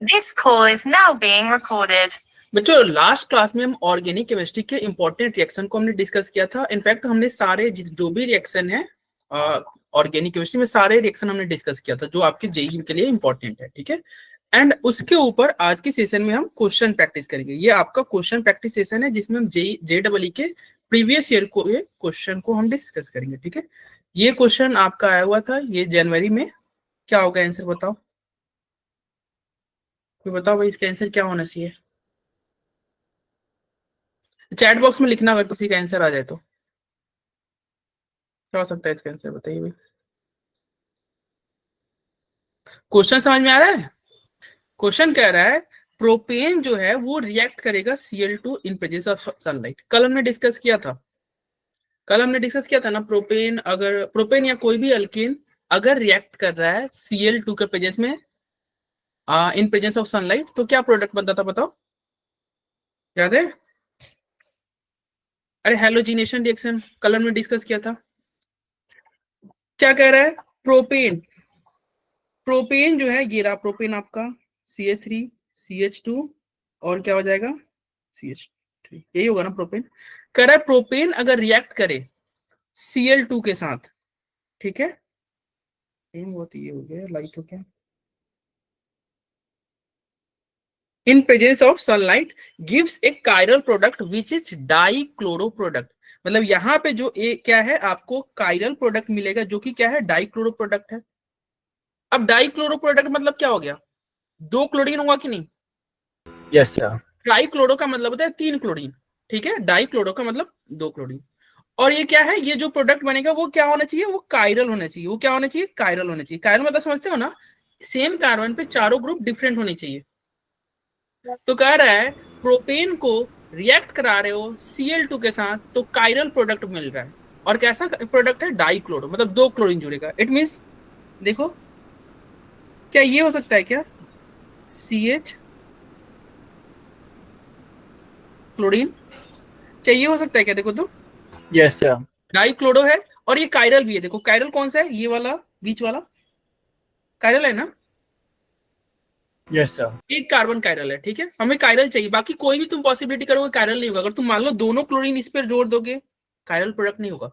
This call is now being recorded. बच्चों last class में हम ऑर्गेनिक केमिस्ट्री के इंपॉर्टेंट रिएक्शन को हमने डिस्कस किया था। इनफैक्ट हमने सारे जो भी रिएक्शन है ऑर्गेनिक केमिस्ट्री में सारे रिएक्शन हमने डिस्कस किया था जो आपके जेईई के लिए इंपॉर्टेंट है, ठीक है। एंड उसके ऊपर आज के सेशन में हम क्वेश्चन प्रैक्टिस करेंगे। ये आपका क्वेश्चन प्रैक्टिस सेशन है जिसमें हम जेईई के प्रीवियस ईयर को क्वेश्चन को हम डिस्कस करेंगे, ठीक है। ये क्वेश्चन आपका आया हुआ था ये जनवरी में। क्या होगा आंसर बताओ, कोई बताओ भाई इसका आंसर क्या होना चाहिए। चैट बॉक्स में लिखना अगर किसी का आंसर आ जाए तो। क्या हो सकता है इसका आंसर बताइए भाई। क्वेश्चन समझ में आ रहा है। क्वेश्चन कह रहा है प्रोपेन जो है वो रिएक्ट करेगा Cl2 in presence of sunlight. कल हमने डिस्कस किया था ना। प्रोपेन या कोई भी अल्केन अगर रिएक्ट कर रहा है Cl2 के प्रेजेंस में इन प्रेजेंस ऑफ सनलाइट तो क्या प्रोडक्ट बनता था बताओ, याद है। अरे हैलोजिनेशन रिएक्शन कल हमने डिस्कस किया था। क्या कह रहा है प्रोपेन जो है ये रहा प्रोपेन आपका CH3 CH2 और क्या हो जाएगा CH3, यही होगा ना प्रोपेन। कह रहा है प्रोपेन अगर रिएक्ट करे Cl2 के साथ, ठीक है। ये हो गया लाइट हो गया। In presence of sunlight gives A chiral product which is dichloro product. मतलब यहाँ पे जो क्या है आपको कायरल प्रोडक्ट मिलेगा जो कि क्या है डाइक्लोरो प्रोडक्ट है। अब डाइक्लोरो प्रोडक्ट मतलब क्या हो गया, दो क्लोरीन होगा कि नहीं। Yes sir. ट्राइक्लोरो का मतलब होता है 3 क्लोरीन, ठीक है। डाइक्लोरो का मतलब 2 क्लोरीन। और ये क्या है, ये जो प्रोडक्ट बनेगा वो क्या होना चाहिए, वो कायरल होना चाहिए। वो क्या होना चाहिए, कायरल होना चाहिए। कायरल मतलब समझते हो ना, सेम कार्बन पे चारों ग्रुप डिफरेंट होने चाहिए। तो कह रहा है प्रोपेन को रिएक्ट करा रहे हो Cl2 के साथ तो कायरल प्रोडक्ट मिल रहा है। और कैसा प्रोडक्ट है, डाइक्लोरो, मतलब 2 क्लोरीन जुड़ेगा। इट मींस देखो क्या ये हो सकता है क्या, CH क्लोरीन, क्या ये हो सकता है क्या, देखो तो यस सर। डाइक्लोरो है और ये कायरल भी है। देखो कायरल कौन सा है, ये वाला बीच वाला कायरल है ना। Yes sir. एक कार्बन कायरल है, ठीक है। हमें कायरल चाहिए, बाकी कोई भी तुम पॉसिबिलिटी करोगे कायरल नहीं होगा। अगर तुम मान लो दोनों क्लोरीन इस पर जोड़ दोगे कायरल प्रोडक्ट नहीं होगा।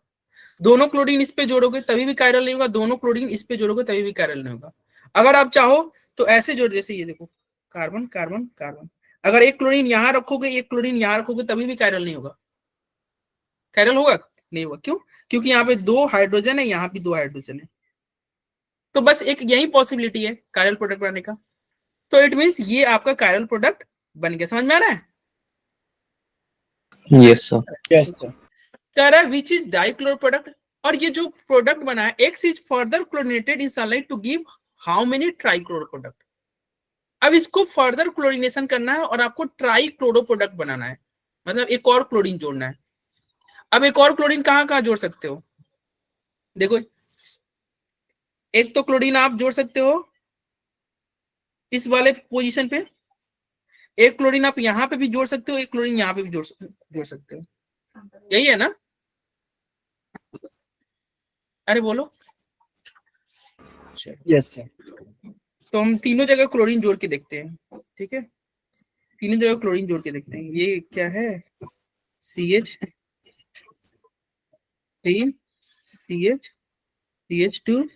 दोनों क्लोरीन इस पे जोड़ोगे तभी भी कायरल नहीं होगा। दोनों क्लोरीन इस पे जोड़ोगे तभी भी कायरल नहीं होगा। अगर आप चाहो तो ऐसे जोड़, जैसे ये देखो कार्बन कार्बन कार्बन, अगर एक क्लोरीन यहाँ रखोगे एक क्लोरीन यहाँ रखोगे तभी भी कायरल नहीं होगा। कायरल होगा नहीं होगा, क्यों, क्योंकि यहाँ पे 2 हाइड्रोजन है, यहाँ भी 2 हाइड्रोजन है। तो बस एक यही पॉसिबिलिटी है कायरल प्रोडक्ट बनाने का। तो इट मींस ये आपका कायरल प्रोडक्ट बन गया। समझ में आ रहा है। Yes sir. Yes sir. कह रहा है विच इज डाइक्लोरो प्रोडक्ट। और ये जो प्रोडक्ट बना है X is further chlorinated in sunlight to give how many trichloro product. अब इसको फर्दर क्लोरीनेशन करना है और आपको ट्राइक्लोरो प्रोडक्ट बनाना है, मतलब एक और क्लोरीन जोड़ना है। अब एक और क्लोरीन कहाँ कहाँ जोड़ सकते हो, देखो एक तो क्लोरीन आप जोड़ सकते हो इस वाले पोजीशन पे, एक क्लोरीन आप यहाँ पे भी जोड़ सकते हो, एक क्लोरीन यहाँ पे भी जोड़ सकते हो। यही है ना, अरे बोलो। Yes sir. तो हम तीनों जगह क्लोरीन जोड़ के देखते हैं, ठीक है। तीनों जगह क्लोरीन जोड़ के देखते हैं। ये क्या है, CH3 CH2,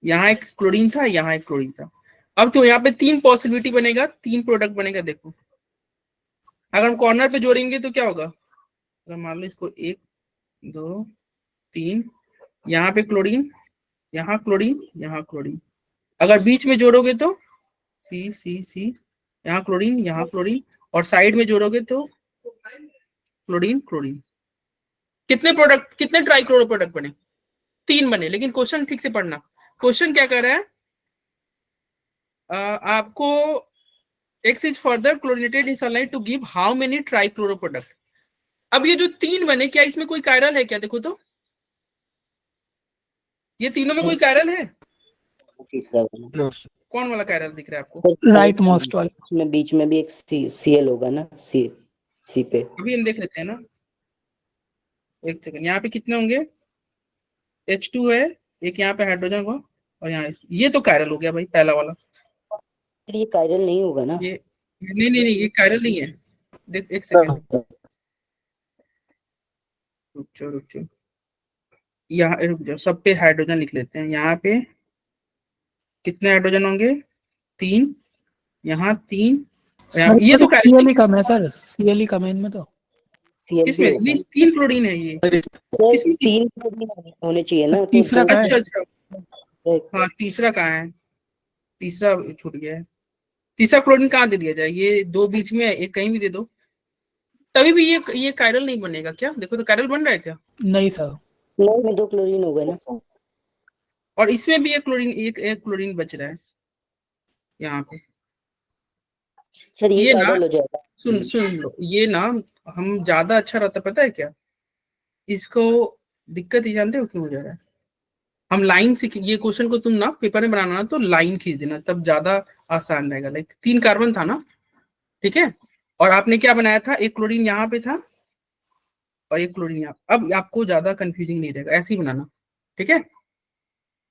यहाँ एक क्लोरीन था, यहाँ एक क्लोरीन था। अब तो यहाँ पे 3 पॉसिबिलिटी बनेगा, 3 प्रोडक्ट बनेगा। देखो अगर हम कॉर्नर पे जोड़ेंगे तो क्या होगा, अगर मान लो इसको 1 2 3, यहाँ पे क्लोरीन, यहाँ क्लोरीन, यहाँ क्लोरीन। अगर बीच में जोड़ोगे तो C यहाँ क्लोरीन, यहाँ क्लोरीन, और साइड में जोड़ोगे तो क्लोरीन क्लोरीन। कितने प्रोडक्ट, कितने ट्राइक्लोरो प्रोडक्ट बने, 3 बने। लेकिन क्वेश्चन ठीक से पढ़ना। क्वेश्चन क्या कर रहा है, आपको X is further chlorinated in sunlight to give how many trichloro product. अब ये जो 3 बने क्या इसमें कोई कायरल है क्या, देखो तो ये तीनों में कोई कायरल है, तीसरा वाला कौन वाला कायरल दिख रहा है आपको, राइट मोस्ट वाला। उसमें बीच में भी एक Cl होगा ना, सी पे। अभी हम देख लेते हैं ना, एक सेकंड। यहाँ पे कितने होंगे, H2 है, एक यहाँ पे हाइड्रोजन होगा और यहाँ ये तो कायरल हो गया भाई पहला वाला। ये कायरल नहीं होगा ना? ये नहीं ये कायरल नहीं है। देख एक सेकंड, रुक जाओ, यहाँ रुक जाओ, सब पे हाइड्रोजन लिख लेते हैं। यहाँ पे कितने हाइड्रोजन होंगे? 3, यहाँ 3, सर ये तो कायरल सीएल ही कम है सर, सीएल ही कम है इनमें तो। सीएल किसमें? भी नहीं 3 क्लोरीन है ये। किसमें 3 क्लोरीन होने चाहिए सर ना, तीसरा तो कहाँ है? अच्छा, हाँ तीसरा कहाँ है? तीसरा छूट गया है। तीसरा क्लोरीन कहाँ दे दिया जाए? ये दो बीच में है, एक कहीं भी दे दो, तभी भी ये कायरल नहीं बनेगा क्या? देखो तो कायरल बन रहा है क्या? नहीं सर। नहीं में 2 क्लोरीन हो गए ना। और इसमें भी एक क्लोरीन, एक क्लोरीन बच रहा है यहाँ पे। सर ये ये ना कायरल हो जाएगा। सुन लो, ये ना हम ज्यादा अच्छा रहता, पता है क्या? इसको दिक्कत ही जानते हो क्यों हो जा रहा है? हम लाइन से, ये क्वेश्चन को तुम ना पेपर में बनाना ना तो लाइन खींच देना, तब ज्यादा आसान रहेगा। लाइक 3 कार्बन था ना, ठीक है, और आपने क्या बनाया था? एक क्लोरीन यहाँ पे था और एक क्लोरीन यहाँ। अब आपको ज्यादा कंफ्यूजिंग नहीं रहेगा, ऐसे ही बनाना, ठीक है?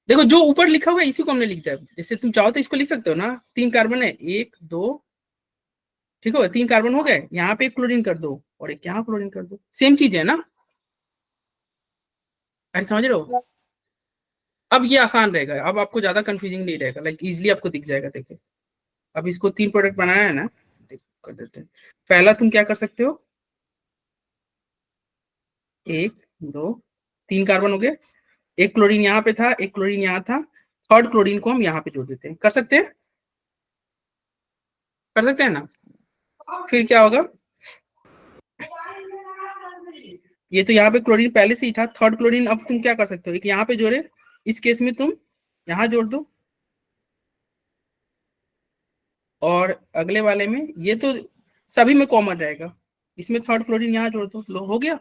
देखो जो ऊपर लिखा हुआ है इसी को हमने लिख दिया। जैसे तुम चाहो तो इसको लिख सकते हो ना, 3 कार्बन है, 1 2, ठीक है, 3 कार्बन हो गए, यहाँ पे एक क्लोरीन कर दो और एक यहाँ क्लोरीन कर दो, सेम चीज है ना? अरे समझ रहे हो? अब ये आसान रहेगा, अब आपको ज्यादा कंफ्यूजिंग नहीं रहेगा, लाइक इजिली आपको दिख जाएगा। देखो अब इसको 3 प्रोडक्ट बनाना है ना, कर देते हैं। पहला तुम क्या कर सकते हो, 1 2 3 कार्बन हो गए, एक क्लोरीन यहाँ पे था, एक क्लोरीन यहाँ था, थर्ड क्लोरीन को हम यहाँ पे जोड़ देते हैं। कर सकते हैं? कर सकते हैं ना? फिर क्या होगा? ये तो यहाँ पे क्लोरीन पहले से ही था, थर्ड क्लोरीन अब तुम क्या कर सकते हो, एक यहाँ पे जोड़े, इस केस में तुम यहाँ जोड़ दो, और अगले वाले में ये तो सभी में कॉमन रहेगा, इसमें थर्ड क्लोरीन यहाँ जोड़ दो, लो हो गया।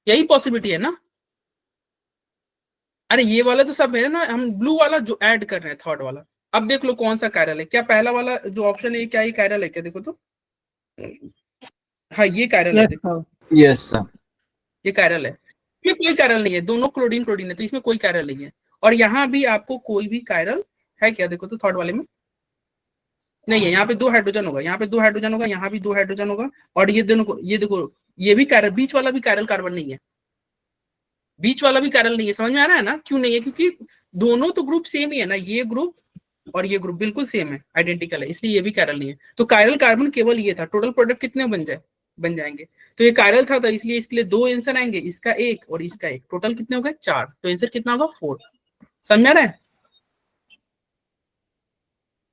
यही पॉसिबिलिटी है ना? अरे ये वाला तो सब है ना, हम ब्लू वाला जो ऐड कर रहे हैं, थर्ड वाला। अब देख लो कौन सा कायरल है, क्या पहला वाला जो ऑप्शन है क्या ये कायरल है क्या? देखो तो, हाँ ये कायरल है, यस देखो सर। Yes, sir. ये कायरल है। इसमें कोई कायरल नहीं है, दोनों क्लोरीन क्लोरीन है, तो इसमें कोई कायरल नहीं है। और यहाँ भी आपको कोई भी कायरल है क्या? देखो तो थर्ड वाले में नहीं है, यहाँ पे 2 हाइड्रोजन होगा, यहाँ पे 2 हाइड्रोजन होगा, यहाँ भी 2 हाइड्रोजन होगा, और ये दोनों को, ये देखो ये भी कायरल, बीच वाला भी कायरल कार्बन नहीं है, बीच वाला भी कायरल नहीं है। समझ में आ रहा है ना क्यों नहीं है? क्योंकि दोनों तो ग्रुप सेम ही है ना, ये ग्रुप और ये ग्रुप बिल्कुल सेम है, आइडेंटिकल है, इसलिए ये भी कायरल नहीं है। तो कायरल कार्बन केवल ये था। टोटल प्रोडक्ट कितने बन जाएंगे? तो ये कायरल था, तो इसलिए इसके लिए 2 आंसर आएंगे, इसका 1 और इसका 1, टोटल कितने हो गए? 4। तो आंसर कितना होगा? 4। समझ में आ रहा है?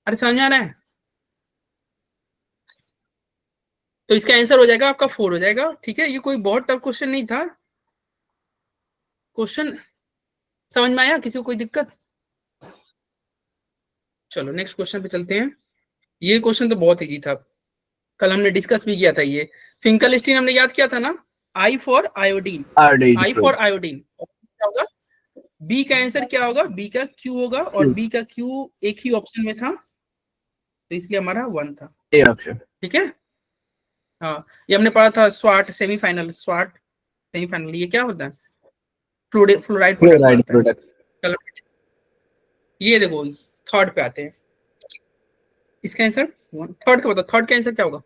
अरे समझ में आ रहा है? तो इसका आंसर हो जाएगा आपका 4 हो जाएगा, ठीक है? ये कोई बहुत टफ क्वेश्चन नहीं था। क्वेश्चन समझ में आया? किसी को कोई दिक्कत? चलो नेक्स्ट क्वेश्चन पे चलते हैं। ये क्वेश्चन तो बहुत इजी था, कल हमने डिस्कस भी किया था ये। फिंकलस्टीन हमने याद किया था ना, I for iodine, I for iodine. क्या होगा? बी का आंसर क्या होगा? बी का क्यू होगा, और बी का क्यू एक ही ऑप्शन में था, तो इसलिए हमारा 1 था, A option. ठीक है? हाँ ये हमने पढ़ा था, स्वाट सेमीफाइनल, स्वाट सेमीफाइनल, ये क्या होता है? Fluoride Fluoride product. product. चलो ये देखो थर्ड पे आते हैं, इसका आंसर थर्ड का बताओ, थर्ड का आंसर क्या होगा?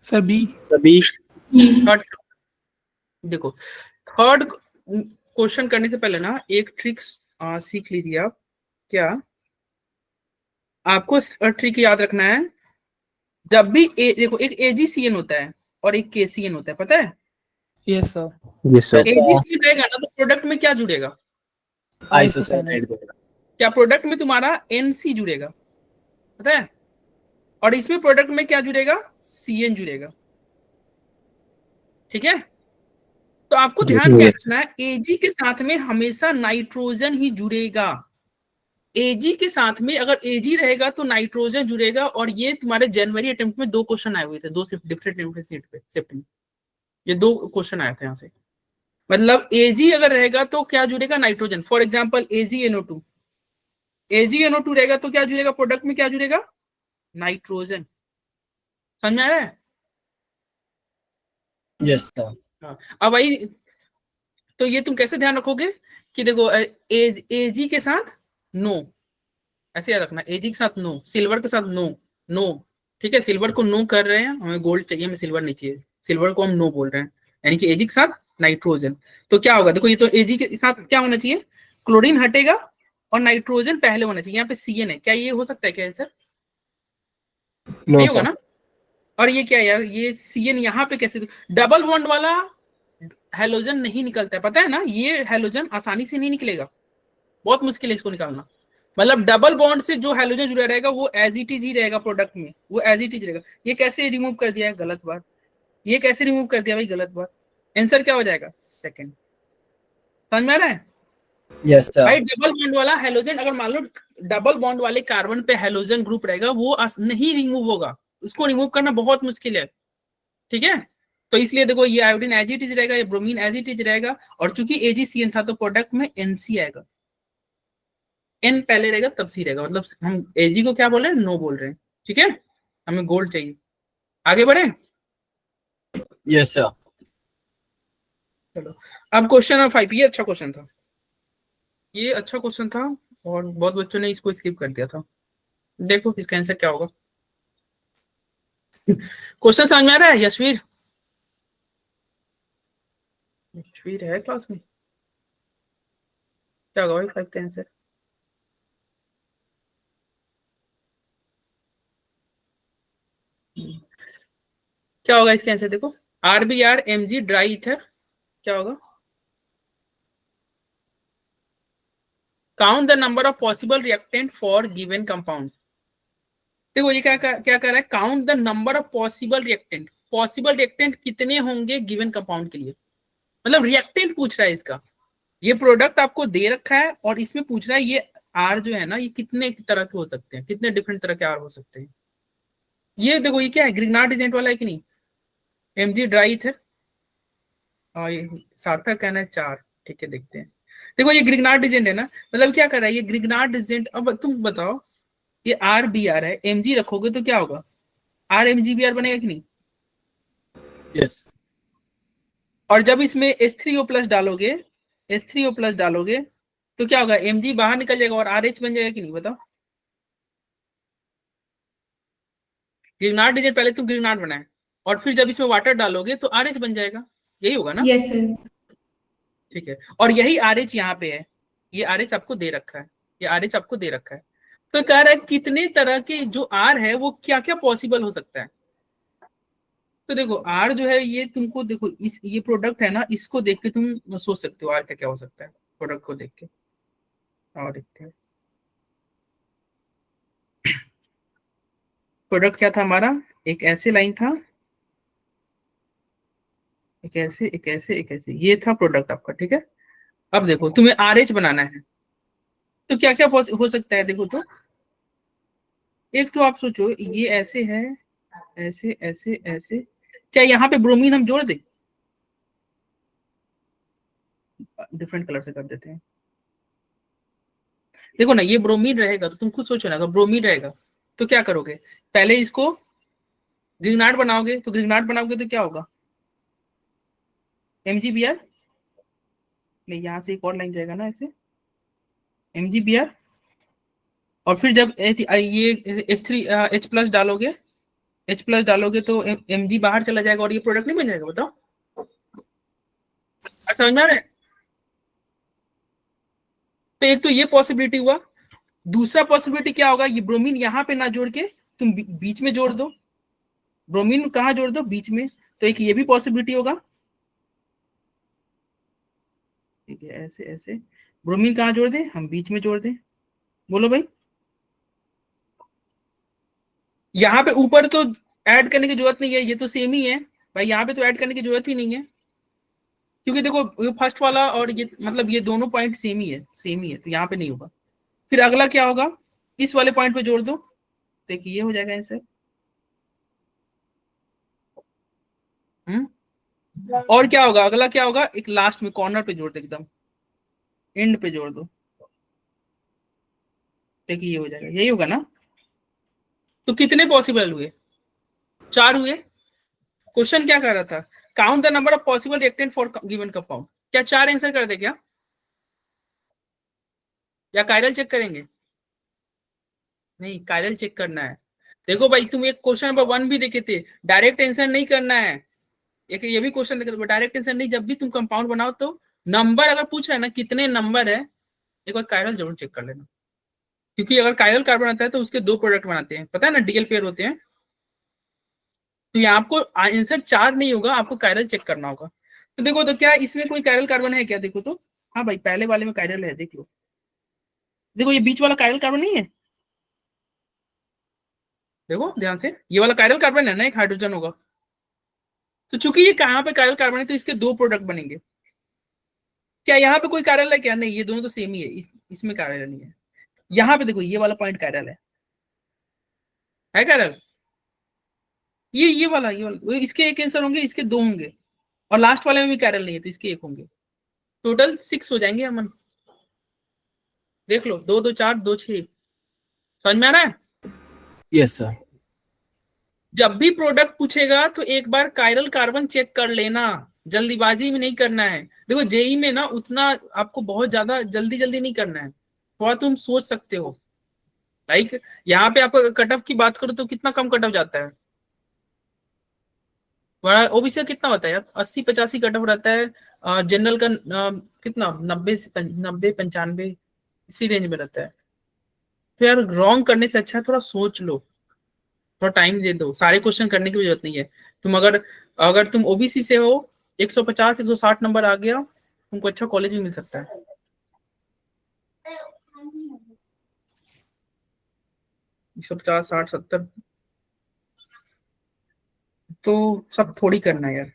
Sir B. सभी थर्ड देखो, थर्ड क्वेश्चन करने से पहले ना एक ट्रिक सीख लीजिए आप। क्या आपको ट्रिक याद रखना है? जब भी देखो एक AgCN होता है और एक KCN होता है, पता है? Yes sir. Yes, sir. AgCN रहेगा ना तो प्रोडक्ट में क्या जुड़ेगा? Isocyanide. क्या प्रोडक्ट में तुम्हारा NC जुड़ेगा, पता है? और इसमें प्रोडक्ट में क्या जुड़ेगा? CN जुड़ेगा, ठीक है? तो आपको ध्यान क्या रखना है, Ag के साथ में हमेशा नाइट्रोजन ही जुड़ेगा। Ag के साथ में अगर Ag रहेगा तो नाइट्रोजन जुड़ेगा। और ये तुम्हारे जनवरी अटेम्प्ट में 2 क्वेश्चन आए हुए थे, 2 डिफरेंट सीट पे शिफ्ट में, ये 2 क्वेश्चन आए थे यहाँ से। मतलब Ag अगर रहेगा तो क्या जुड़ेगा? Nitrogen. For example AgNO2, AgNO2 रहेगा तो क्या जुड़ेगा? प्रोडक्ट में क्या जुड़ेगा? नाइट्रोजन। समझ में आ रहा है? Yes, sir. हाँ। अब भाई तो ये तुम कैसे ध्यान रखोगे कि देखो Ag के साथ नो, ऐसे याद रखना, Ag के साथ नो, सिल्वर के साथ नो, नो, ठीक है, सिल्वर को नो कर रहे हैं, हमें गोल्ड चाहिए, हमें सिल्वर नहीं चाहिए, सिल्वर को हम नो बोल रहे हैं, यानी कि Ag के साथ नाइट्रोजन। तो क्या होगा, देखो ये तो Ag के साथ क्या होना चाहिए, क्लोरीन हटेगा और नाइट्रोजन पहले होना चाहिए, यहाँ पे Cn है, क्या ये हो सकता है क्या आंसर? No, नहीं होगा sir. ना। और ये क्या है यार, ये Cn यहाँ पे कैसे, डबल बॉन्ड वाला हेलोजन नहीं निकलता है, पता है ना, ये हेलोजन आसानी से नहीं निकलेगा, बहुत मुश्किल है इसको निकालना। मतलब डबल बॉन्ड से जो हेलोजन जुड़ा रहेगा वो एज इट इज ही रहेगा प्रोडक्ट में, वो एज इट इज रहेगा। ये कैसे रिमूव कर दिया है, गलत बात। ये कैसे रिमूव कर दिया भाई, गलत बात। आंसर क्या हो जाएगा, सेकंड। समझ में आ रहा है Yes, sir. भाई, डबल बॉन्ड वाला हेलोजन, अगर मान लो डबल बॉन्ड वाले कार्बन पे हेलोजन ग्रुप रहेगा, वो नहीं रिमूव होगा, उसको रिमूव करना बहुत मुश्किल है, ठीक है। तो इसलिए देखो, ये आयोडीन एज इट इज रहेगा, ये ब्रोमीन एज इट इज रहेगा, और चूंकि AgCN था तो प्रोडक्ट में NC आएगा, N पहले रहेगा तब C रहेगा, मतलब हम Ag को क्या बोल रहे हैं, नो बोल रहे हैं, ठीक है। हमें गोल्ड चाहिए, आगे बढ़े। Yes, sir. चलो, अब क्वेश्चन नंबर 5, ये अच्छा क्वेश्चन था, ये अच्छा क्वेश्चन था, और बहुत बच्चों ने इसको स्किप कर दिया था। देखो इसका आंसर क्या होगा। क्वेश्चन समझ में आ रहा है यशवीर? यशवीर है क्लास में? क्या होगा भाई 5 का आंसर? क्या होगा इसका आंसर, देखो, RBr Mg ड्राई ईथर, क्या होगा, count the number of possible reactant for given compound. देखो ये क्या क्या कर रहा है, count the number of possible reactant, possible reactant कितने होंगे गिवन कंपाउंड के लिए, मतलब रिएक्टेंट पूछ रहा है इसका। ये प्रोडक्ट आपको दे रखा है और इसमें पूछ रहा है ये आर जो है ना, ये कितने तरह के हो सकते हैं, कितने डिफरेंट तरह के आर हो सकते हैं। ये देखो, ये क्या है, ग्रिग्नार्ड एजेंट वाला है कि नहीं, Mg ड्राई ईथर, और ये सार्थक कहना है 4, ठीक है, देखते हैं। देखो ये ग्रिग्नार्ड एजेंट है ना, मतलब क्या कर रहा है ये ग्रिग्नार्ड एजेंट। अब तुम बताओ, ये RBr है, Mg रखोगे तो क्या होगा, RMgBr बनेगा कि नहीं। Yes. और जब इसमें H3O+ डालोगे, H3O+ डालोगे तो क्या होगा, Mg बाहर निकल जाएगा और RH बन जाएगा कि नहीं, बताओ। ग्रिग्नार्ड एजेंट पहले तुम ग्रिग्नार्ड बनाए, और फिर जब इसमें वाटर डालोगे तो RH बन जाएगा, यही होगा ना। Yes sir. ठीक है, और यही RH यहाँ पे है, ये RH आपको दे रखा है, ये RH आपको दे रखा है। तो कह रहा है कितने तरह के जो R है वो क्या क्या पॉसिबल हो सकता है। तो देखो R जो है ये तुमको, देखो इस ये प्रोडक्ट है ना, इसको देख के तुम सोच सकते हो R क्या क्या हो सकता है, प्रोडक्ट को देख के। और देखते हैं प्रोडक्ट क्या था हमारा, एक ऐसे लाइन था, एक ऐसे, एक ऐसे, एक ऐसे, ये था प्रोडक्ट आपका, ठीक है। अब देखो तुम्हें RH बनाना है, तो क्या क्या हो सकता है, देखो तो एक तो आप सोचो ये ऐसे है, ऐसे ऐसे ऐसे, क्या यहाँ पे ब्रोमीन हम जोड़ दें, डिफरेंट कलर से कर देते हैं। देखो ना, ये ब्रोमीन रहेगा तो तुम खुद सोचो ना, अगर ब्रोमीन रहेगा तो क्या करोगे, पहले इसको ग्रिग्नार्ड बनाओगे, तो ग्रिग्नार्ड बनाओगे तो क्या होगा, MgBr, नहीं यहाँ से एक और लाइन जाएगा ना ऐसे, MgBr, और फिर जब ये H3H+ डालोगे, H+ डालोगे तो Mg बाहर चला जाएगा और ये प्रोडक्ट नहीं बन जाएगा, बताओ। समझ में आ रहा है। तो एक तो ये पॉसिबिलिटी हुआ, दूसरा पॉसिबिलिटी क्या होगा, ये ब्रोमीन यहाँ पे ना जोड़ के तुम बीच में जोड़ दो, ब्रोमीन कहाँ जोड़ दो, बीच में, तो एक ये भी पॉसिबिलिटी होगा, ठीक है, ऐसे ऐसे, ब्रोमीन कहाँ जोड़ दें, हम बीच में जोड़ दें, बोलो भाई। यहाँ पे ऊपर तो ऐड करने की जरूरत नहीं है, ये तो सेम ही है भाई, यहाँ पे तो ऐड करने की जरूरत ही नहीं है, क्योंकि देखो ये फर्स्ट वाला और ये, मतलब ये दोनों पॉइंट सेम ही है, सेम ही है, तो यहाँ पे नहीं होगा। फिर अगला क्या होगा, इस वाले पॉइंट पे जोड़ दो, तो एक ये हो जाएगा आंसर। और क्या होगा, अगला क्या होगा, एक लास्ट में कॉर्नर पे जोड़ दो, एकदम एंड पे जोड़ दो, देखिए ये हो जाएगा, यही होगा ना। तो कितने पॉसिबल हुए, 4 हुए। क्वेश्चन क्या कर रहा था, count the number of possible reactant for given compound, क्या 4 आंसर कर दे क्या, या कायरल चेक करेंगे। नहीं, कायरल चेक करना है। देखो भाई, तुम एक क्वेश्चन नंबर 1 भी देखे थे, डायरेक्ट आंसर नहीं करना है। एक ये भी क्वेश्चन देखे, डायरेक्ट आंसर नहीं, जब भी तुम कंपाउंड बनाओ तो नंबर अगर पूछ रहा है ना कितने नंबर है, एक बार कायरल जरूर चेक कर लेना। क्योंकि अगर कायरल कार्बन आता है तो उसके 2 प्रोडक्ट बनाते हैं, पता है ना, डीएल पेयर होते हैं। तो यहाँ आपको आंसर 4 नहीं होगा, आपको कायरल चेक करना होगा। तो देखो, तो क्या इसमें कोई कायरल कार्बन है क्या? देखो तो, हाँ भाई, पहले वाले में कायरल है, देख लो। देखो, ये बीच वाला कायरल कार्बन नहीं है, देखो ध्यान से, ये वाला कायरल कार्बन है ना, एक हाइड्रोजन होगा। तो चूंकि ये कहाँ पे कायरल कार्बन है तो इसके 2 प्रोडक्ट बनेंगे। क्या यहाँ पे कोई कायरल है क्या? नहीं, ये दोनों तो सेम ही है, इसमें कायरल नहीं है। यहाँ पे देखो, ये वाला पॉइंट कायरल है कायरल, ये वाला इसके 1 आंसर होंगे, इसके 2 होंगे, और लास्ट वाले में भी कायरल नहीं है तो इसके 1 होंगे। टोटल 6 हो जाएंगे अमन, देख लो, 2 2 4 2 6। समझ में आ रहा है? Yes, sir. जब भी प्रोडक्ट पूछेगा तो एक बार कायरल कार्बन चेक कर लेना, जल्दीबाजी में नहीं करना है। देखो, जेई में ना उतना आपको बहुत ज्यादा जल्दी नहीं करना है, थोड़ा तुम सोच सकते हो। लाइक यहाँ पे आप कट ऑफ की बात करो तो कितना कम कट ऑफ जाता है, ओबीसी का कितना होता है यार? 80-85 कट ऑफ रहता है। जनरल का कितना 90-95 इसी रेंज में रहता है। तो यार, रॉन्ग करने से अच्छा है थोड़ा सोच लो, थोड़ा टाइम दे दो, सारे क्वेश्चन करने की जरूरत नहीं है। तुम अगर तुम ओबीसी से हो, 150-160 नंबर आ गया, तुमको अच्छा कॉलेज भी मिल सकता है। एक 150 60 70 तो सब थोड़ी करना है यार।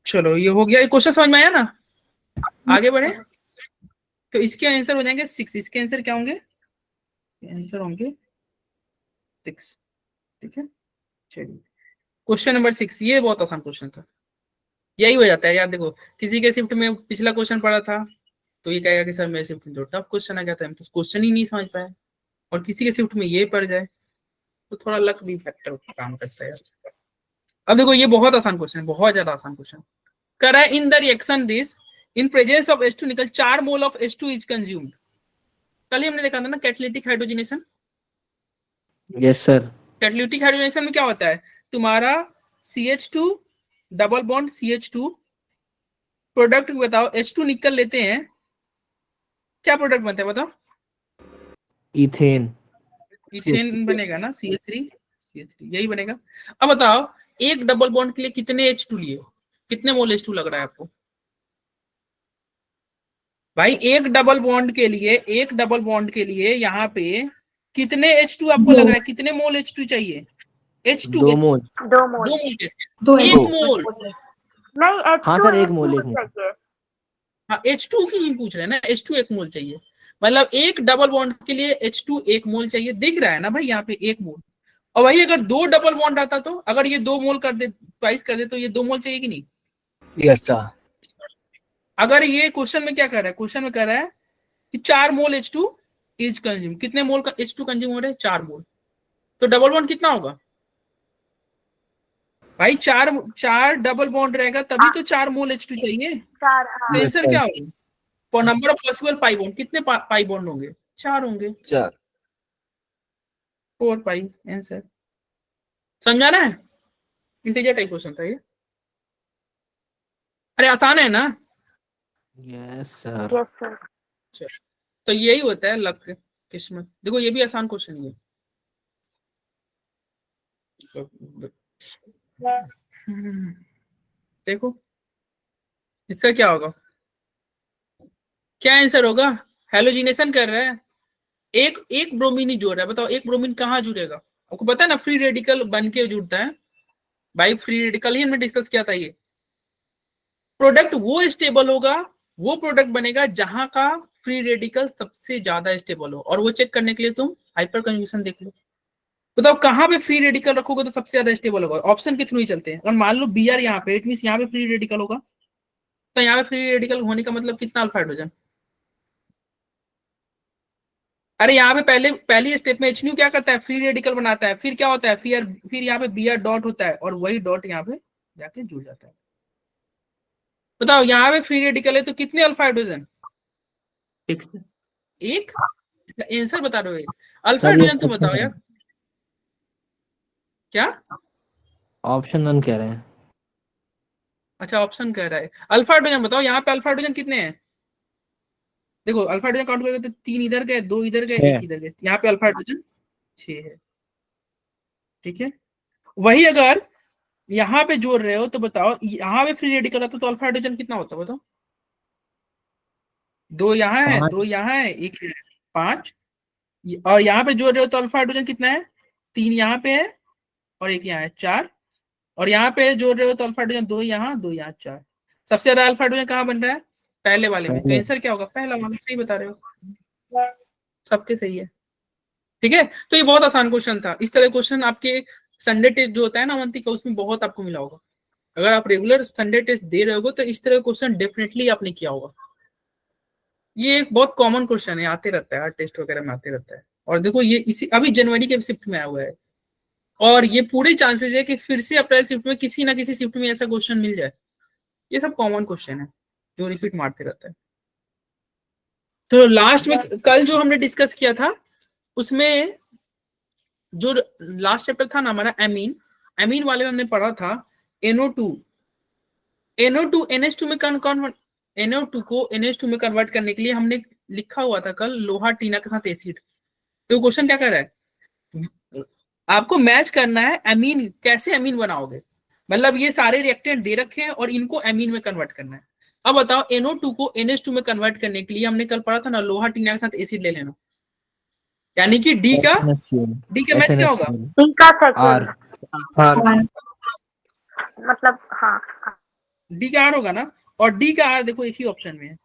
चलो, ये हो गया, ये क्वेश्चन समझ में आया ना? आगे बढ़े। तो इसके आंसर हो जाएंगे 6, इसके आंसर क्या होंगे? आंसर होंगे 6, ठीक है। चलिए, क्वेश्चन नंबर 6, ये बहुत आसान क्वेश्चन था। यही हो जाता है यार, देखो, किसी के शिफ्ट में पिछला क्वेश्चन पढ़ा था तो ये कहेगा कि सर मेरे शिफ्ट में जो टफ क्वेश्चन आ गया था, हम तो क्वेश्चन ही नहीं समझ पाए, और किसी के शिफ्ट में ये पड़ जाए तो थोड़ा लक भी फैक्टर काम करता है यार। अब देखो, ये बहुत आसान क्वेश्चन है, बहुत ज्यादा आसान क्वेश्चन। कर है, in the reaction this, in presence of H2 निकल 4 mole of H2 is consumed. कल ही हमने देखा था ना catalytic hydrogenation. Yes sir. Catalytic hydrogenation में क्या होता है? तुम्हारा CH2 double bond CH2, product बताओ, H2 निकल लेते हैं, क्या प्रोडक्ट बनता है बताओ? इथेन। इथेन बनेगा ना, CH3 यही बनेगा। अब बताओ, एक डबल बॉन्ड के लिए कितने H2 लिए, कितने मोल H2 लग रहा है आपको? भाई, एक डबल बॉन्ड के लिए यहाँ पे कितने H2 आपको लग रहा है? कितने मोल H2 चाहिए? H2 2 मोल। 2 मोल। 2 मोल कैसे? दो 1 मोल। नहीं, H2 हाँ सर, 1 एक मोल, मोल 1 मोल। हाँ, H2 की ही पूछ रहे हैं ना, H2 1 मोल चाहिए, मतलब एक डबल बॉन्ड के लिए H2 1 मोल चाहिए। दिख रहा है ना भाई यहाँ पे 1 मोल। और भाई, अगर 2 डबल बॉन्ड आता तो, अगर ये 2 मोल कर दे, ट्वाइस कर दे, तो ये 2 मोल चाहिए कि नहीं? Yes, sir. अगर ये क्वेश्चन में क्या कर रहा है, क्वेश्चन में कर रहा है कि 4 मोल H2 इज कंज्यूम, कितने मोल का H2 कंज्यूम हो रहा है? 4 मोल। तो डबल बॉन्ड कितना होगा भाई? 4 डबल बॉन्ड रहेगा तभी तो 4 मोल H2 चाहिए। 4। तो Yes, आंसर sir. क्या होगा? For number of possible pi bond, कितने पाई बॉन्ड होंगे? 4 होंगे, 4. 4 पाई आंसर। समझा रहा है? इंटीजर टाइप क्वेश्चन था ये। अरे आसान है ना? Yes sir. Yes sir. चलो, तो यही होता है लक, किस्मत। देखो, ये भी आसान क्वेश्चन ही है। देखो, इसका क्या होगा, क्या आंसर होगा? हेलोजिनेशन कर रहा है, एक ब्रोमीन ही जोड़ रहा है। बताओ, एक ब्रोमीन कहाँ जुड़ेगा? आपको पता है ना, फ्री रेडिकल बन के जुड़ता है भाई, फ्री रेडिकल ही हमने डिस्कस किया था। ये प्रोडक्ट वो स्टेबल होगा, वो प्रोडक्ट बनेगा जहां का फ्री रेडिकल सबसे ज्यादा स्टेबल हो, और वो चेक करने के लिए तुम हाइपर कंजुगेशन देख लो। बताओ, कहां पे फ्री रेडिकल रखोगे तो सबसे ज्यादा स्टेबल होगा? ऑप्शन के थ्रू ही चलते हैं। और मान लो Br यहाँ पे, इट मींस यहाँ पे फ्री रेडिकल होगा, तो यहाँ पे फ्री रेडिकल होने का मतलब कितना अल्फा हाइड्रोजन? अरे यहाँ पे पहली स्टेप में HNU क्या करता है? फ्री रेडिकल बनाता है, फिर क्या होता है, फिर यहाँ पे Br डॉट होता है, और वही डॉट यहाँ पे जाके जुड़ जाता है। बताओ, यहाँ पे फ्री रेडिकल है तो कितने अल्फा हाइड्रोजन? 6। एक। आंसर बता रहे हो? अल्फा सर ये हाइड्रोजन तुम बताओ ऑप्शन यार, क्या? ऑप्शन नन कह रहे हैं। अच्छा ऑप्शन कह रहा है। अल्फा हाइड्रोजन बताओ, यहाँ पे अल्फा हाइड्रोजन कितने हैं? देखो अल्फा हाइड्रोजन काउंट करोगे तो 3 इधर गए, 2 इधर गए, 1 6। इधर गए, यहाँ पे अल्फा हाइड्रोजन 6 है। ठीक है, वही अगर यहाँ पे जोड़ रहे हो तो बताओ, यहाँ पे फ्री रेडिकल आता तो अल्फा हाइड्रोजन कितना होता बताओ? 2 यहाँ है, 5। 2 यहाँ है, 1 है, 5। और यहाँ पे जोड़ रहे हो तो अल्फा हाइड्रोजन कितना है? 3 यहाँ पे है और 1 यहाँ है, 4। और यहाँ पे जोड़ रहे हो तो अल्फा हाइड्रोजन 2 यहाँ, 2 यहाँ, 4। सबसे ज्यादा अल्फा हाइड्रोजन कहाँ बन रहा है? पहले वाले में। तो पहले। आंसर क्या होगा? पहला वाला। सही बता रहे हो, सबके सही है। ठीक है, तो ये बहुत आसान क्वेश्चन था। इस तरह क्वेश्चन आपके संडे टेस्ट जो होता है ना अवंतिका, उसमें बहुत आपको मिला होगा। अगर आप रेगुलर संडे टेस्ट दे रहे हो तो इस तरह क्वेश्चन डेफिनेटली आपने किया होगा। ये एक बहुत कॉमन क्वेश्चन है, आते रहता है, हर टेस्ट वगैरह में आते रहता है। और देखो ये इसी अभी जनवरी के शिफ्ट में आया हुआ है, और ये पूरे चांसेस है कि फिर से अप्रैल शिफ्ट में किसी ना किसी शिफ्ट में ऐसा क्वेश्चन मिल जाए। ये सब कॉमन क्वेश्चन है जो रिपीट मारते रहता है। तो लास्ट में कल जो हमने डिस्कस किया था उसमें जो लास्ट चैप्टर था ना हमारा एमीन, एमीन वाले में हमने पढ़ा था NO2 NH2 में कन्वर्ट, NO2 को NH2 में कन्वर्ट करने के लिए हमने लिखा हुआ था कल लोहा टीना के साथ एसिड। तो क्वेश्चन क्या कर रहा है, आपको मैच करना है एमीन, कैसे एमीन बनाओगे। मतलब ये सारे रिएक्टेंट दे रखे हैं और इनको एमीन में कन्वर्ट करना है। अब बताओ NO2 को NH2 में कन्वर्ट करने के लिए हमने कल पढ़ा था ना लोहा टीना के साथ एसिड ले लेना, यानी कि डी का मैच क्या होगा? डी का आर। सेकंड मतलब हाँ डी का आर होगा ना, और डी का आर देखो एक ही ऑप्शन में है,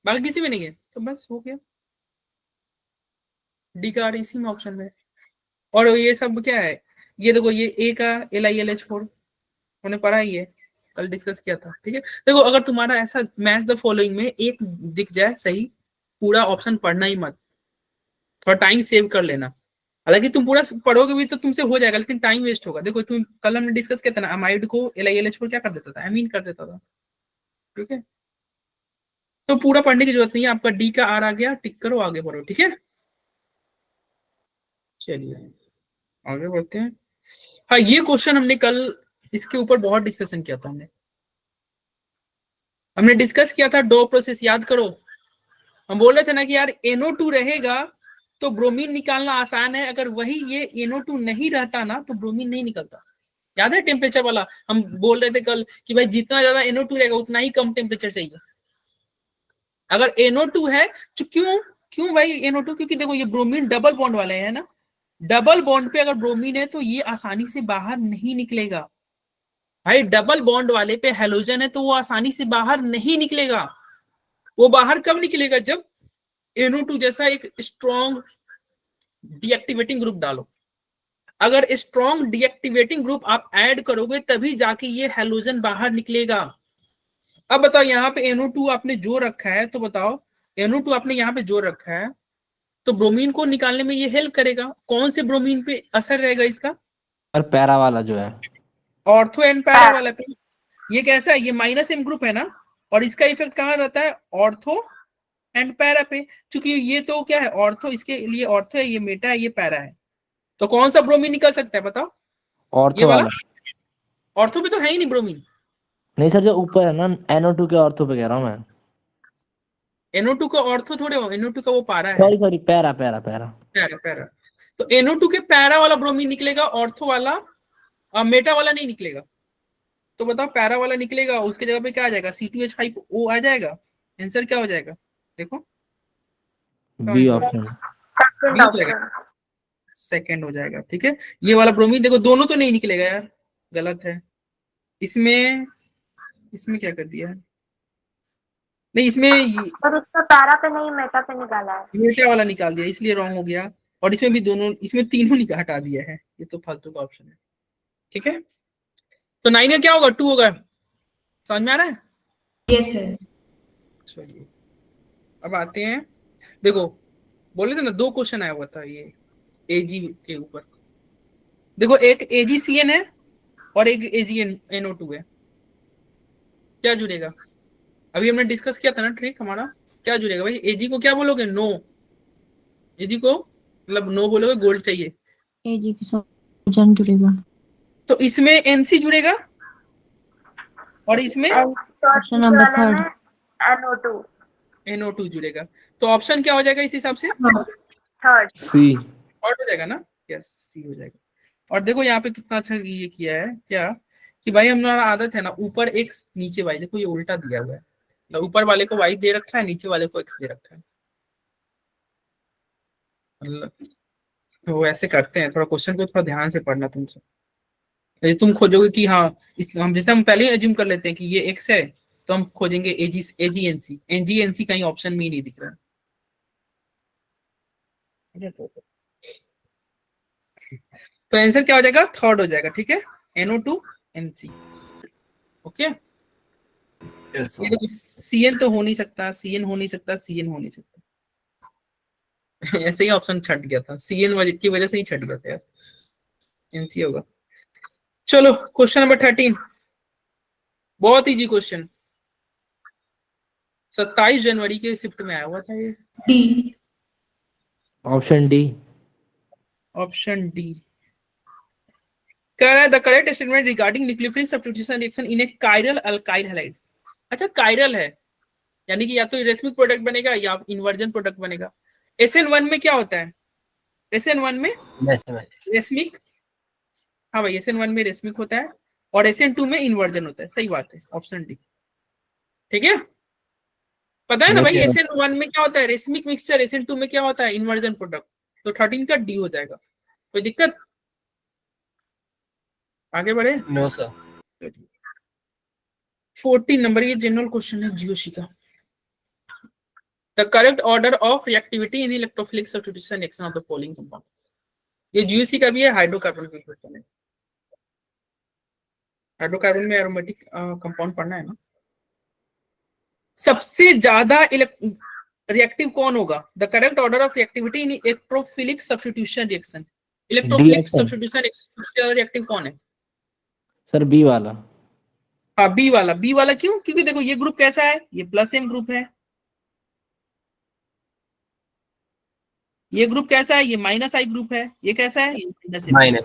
बाकी किसी में नहीं है, तो बस हो गया। डी का आर इसी में ऑप्शन में है। और ये सब क्या है, ये देखो ये ए का LiLH4 हमने पढ़ा ही है, कल डिस्कस किया था। ठीक है, देखो अगर तुम्हारा ऐसा मैच द फॉलोइंग में एक दिख जाए सही, पूरा ऑप्शन पढ़ना ही मत, थोड़ा टाइम सेव कर लेना। हालांकि तुम पूरा पढ़ोगे भी तो तुमसे हो जाएगा, लेकिन टाइम वेस्ट होगा। देखो तुम कल हमने डिस्कस किया था ना, अमाइड को LiLH4 क्या कर देता था? एमीन कर देता था। ठीक है, तो पूरा पढ़ने की जरूरत नहीं है, आपका डी का आर आ गया, टिक करो, आगे बढ़ो। ठीक है, चलिए आगे बढ़ते हैं। हाँ ये क्वेश्चन हमने कल इसके ऊपर बहुत डिस्कशन किया था। हमने डिस्कस किया था डो प्रोसेस, याद करो। हम बोल रहे थे ना कि यार NO2 रहेगा तो ब्रोमीन निकालना आसान है, अगर वही ये NO2 नहीं रहता ना तो ब्रोमीन नहीं निकलता। याद है टेम्परेचर वाला, हम बोल रहे थे कल कि भाई जितना ज्यादा NO2 रहेगा उतना ही कम टेम्परेचर चाहिए। अगर NO2 है तो क्यों क्यों भाई NO2, क्योंकि देखो ये ब्रोमीन डबल बॉन्ड वाले हैं ना, डबल बॉन्ड पे अगर ब्रोमीन है तो ये आसानी से बाहर नहीं निकलेगा। भाई डबल बॉन्ड वाले पे हेलोजन है तो वो आसानी से बाहर नहीं निकलेगा। वो बाहर कब निकलेगा? जब NO2 जैसा एक स्ट्रॉन्ग डीएक्टिवेटिंग ग्रुप डालो। अगर स्ट्रॉन्ग डीएक्टिवेटिंग ग्रुप आप ऐड करोगे तभी जाके ये हेलोजन बाहर निकलेगा। अब बताओ यहाँ पे NO2 आपने जोड़ रखा है, तो बताओ NO2 आपने यहाँ पे जोड़ रखा है तो ब्रोमीन को निकालने में ये हेल्प करेगा। कौन से ब्रोमीन पे असर रहेगा इसका? और पैरा वाला जो है, ऑर्थो एंड पैरा वाला पे। ये कैसा है? ये -M ग्रुप है ना, और इसका इफेक्ट कहाँ रहता है? ऑर्थो एंड पैरा पे। क्योंकि ये तो क्या है, ऑर्थो, इसके लिए ऑर्थो है, ये मेटा है, ये पैरा है। तो कौन सा ब्रोमीन निकल सकता है बताओ? ये ऑर्थो वाला। वाला। ऑर्थो पे तो है ही नहीं ब्रोमीन। नहीं सर, जो ऊपर है ना NO2 के ऑर्थो पे कह रहा हूँ मैं। NO2 का ऑर्थो थोड़े हो, NO2 का वो पैरा है। Sorry sorry, para para para. Para para. तो NO2 के पैरा वाला ब्रोमीन निकलेगा, ऑर्थो वाला मेटा वाला नहीं निकलेगा। तो बताओ पैरा वाला निकलेगा, उसके जगह पे क्या आ जाएगा? C2H5O आ जाएगा। आंसर क्या हो जाएगा? देखो बी ऑप्शन। सेकंड बी हो जाएगा, ऑप्शन सेकंड हो जाएगा। ठीक है, ये वाला ब्रोमीन देखो दोनों तो नहीं निकलेगा यार, गलत है। इसमें इसमें क्या कर दिया है? नहीं इसमें और उसका पैरा पे नहीं मेटा पे निकाला है। मेटा वाला निकाल दिया, इसलिए रॉन्ग हो गया। और इसमें भी दोनों, इसमें तीनों हटा दिया है, ये तो फालतू का ऑप्शन है। ठीक है, तो 9 का क्या होगा? 2 होगा। समझ में आ रहा है? Yes sir. चलिए अब आते हैं, देखो बोले थे ना 2 क्वेश्चन आया हुआ था ये Ag के ऊपर। देखो एक AgCN है और एक AgNO2 है, क्या जुड़ेगा? अभी हमने डिस्कस किया था ना ट्रिक हमारा, क्या जुड़ेगा भाई? एजी को क्या बोलोगे? नो। एजी को मतलब नो बोलोगे, गोल्ड चाहिए। एजी के साथ हाइड्रोजन जुड़ेगा। तो इसमें एनसी जुड़ेगा और इसमें ऑप्शन नंबर वाले थर्ड। में NO2 NO2 जुड़ेगा। तो ऑप्शन क्या हो जाएगा इस हिसाब से? थर्ड। सी। और हो जाएगा ना? यस, सी हो जाएगा। और देखो यहाँ पे कितना अच्छा ये किया है क्या कि भाई हमारा आदत है ना, ऊपर एक्स नीचे वाई। देखो ये उल्टा दिया हुआ है, तो ऊपर वाले को वाई दे रखा है, नीचे वाले को एक्स दे रखा है। मतलब तो ऐसे करते हैं। थोड़ा क्वेश्चन को थोड़ा ध्यान से पढ़ना तुमसे। यदि तुम खोजोगे कि हाँ हम जैसे हम पहले एज्यूम कर लेते हैं कि ये एक्स है, तो हम खोजेंगे एजीएनसी। एनजीएनसी कहीं ऑप्शन में ही नहीं दिख रहा है। तो आंसर क्या हो जाएगा? थर्ड हो जाएगा। ठीक है, NO2 NC। ओके, ये देखो CN तो हो नहीं सकता, CN हो नहीं सकता, CN हो नहीं सकता। ऐसे ही ऑप्शन छट गया था, CN की वजह से ही छट गया था यार। NC होगा। चलो क्वेश्चन नंबर 13, बहुत इजी क्वेश्चन, 27 जनवरी के शिफ्ट में आया हुआ था ये। Option D. ऑप्शन डी कह रहा है the correct statement regarding nucleophilic substitution reaction in A chiral alkyl halide. अच्छा, कायरल है यानी कि या तो रेशमिक प्रोडक्ट बनेगा या इन्वर्जन प्रोडक्ट बनेगा। SN1 में क्या होता है? SN1 में रेशमिक, हाँ भाई SN1 में रेशमिक होता है और SN2 में इन्वर्जन होता है। सही बात है, ऑप्शन डी। ठीक है, पता है ना Yes, भाई sir. SN1 में क्या होता है? Racemic mixture. SN2 में क्या होता है? Inversion product. तो 13 का डी हो जाएगा। कोई दिक्कत? आगे बढ़े? No sir. 14 नंबर, ये जनरल क्वेश्चन है जीओसी का। The correct order of reactivity in electrophilic substitution reaction of the following compounds. ये जीओसी का भी है, हाइड्रोकार्बन का क्वेश्चन है। हाइड्रोकार्बन में एरोमेटिक कंपाउंड पढ़ना है ना। सबसे ज्यादा रिएक्टिव कौन होगा? The correct order of reactivity in electrophilic substitution reaction. Electrophilic substitution reaction सबसे ज्यादा रिएक्टिव कौन है? सर बी वाला। हाँ बी वाला। बी वाला क्यों? क्योंकि देखो ये ग्रुप कैसा है, ये प्लस एम ग्रुप है। ये ग्रुप कैसा है? ये माइनस आई ग्रुप है। ये कैसा है? ये माइनस।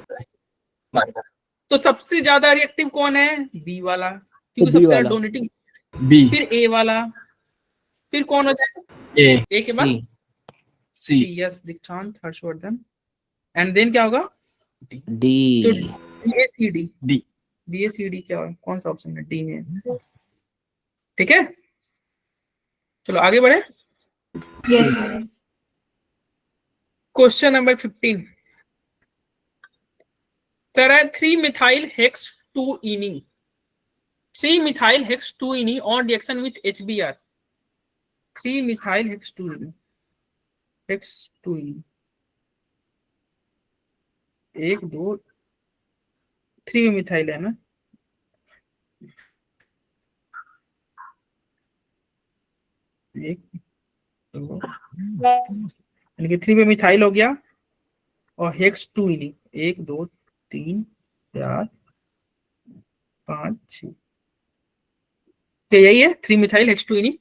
तो सबसे ज्यादा रिएक्टिव कौन है? बी वाला, क्योंकि तो B सबसे ज्यादा वाला। डोनेटिंग। बी। फिर ए वाला, फिर कौन हो जाएगा? ए के बाद सी। सी। यस, दीक्षांत हर्षवर्धन। एंड देन क्या होगा? डी। तो BACD। डी। BACD क्या है? कौन सा ऑप्शन है? डी में। ठीक है, चलो आगे बढ़े। यस क्वेश्चन नंबर 15 कह रहा है 3-methyl hex 2-ene 3-methyl hex 2-ene on reaction with HBr। 3-methyl hex 2-ene hex 2-ene 1 2 3 में मिथाइल है ना। एक यानी कि 3 में मिथाइल हो गया और हेक्स 2-ene 1 2 3 4 5 6, तो यही है 3-methyl hex 2-ene।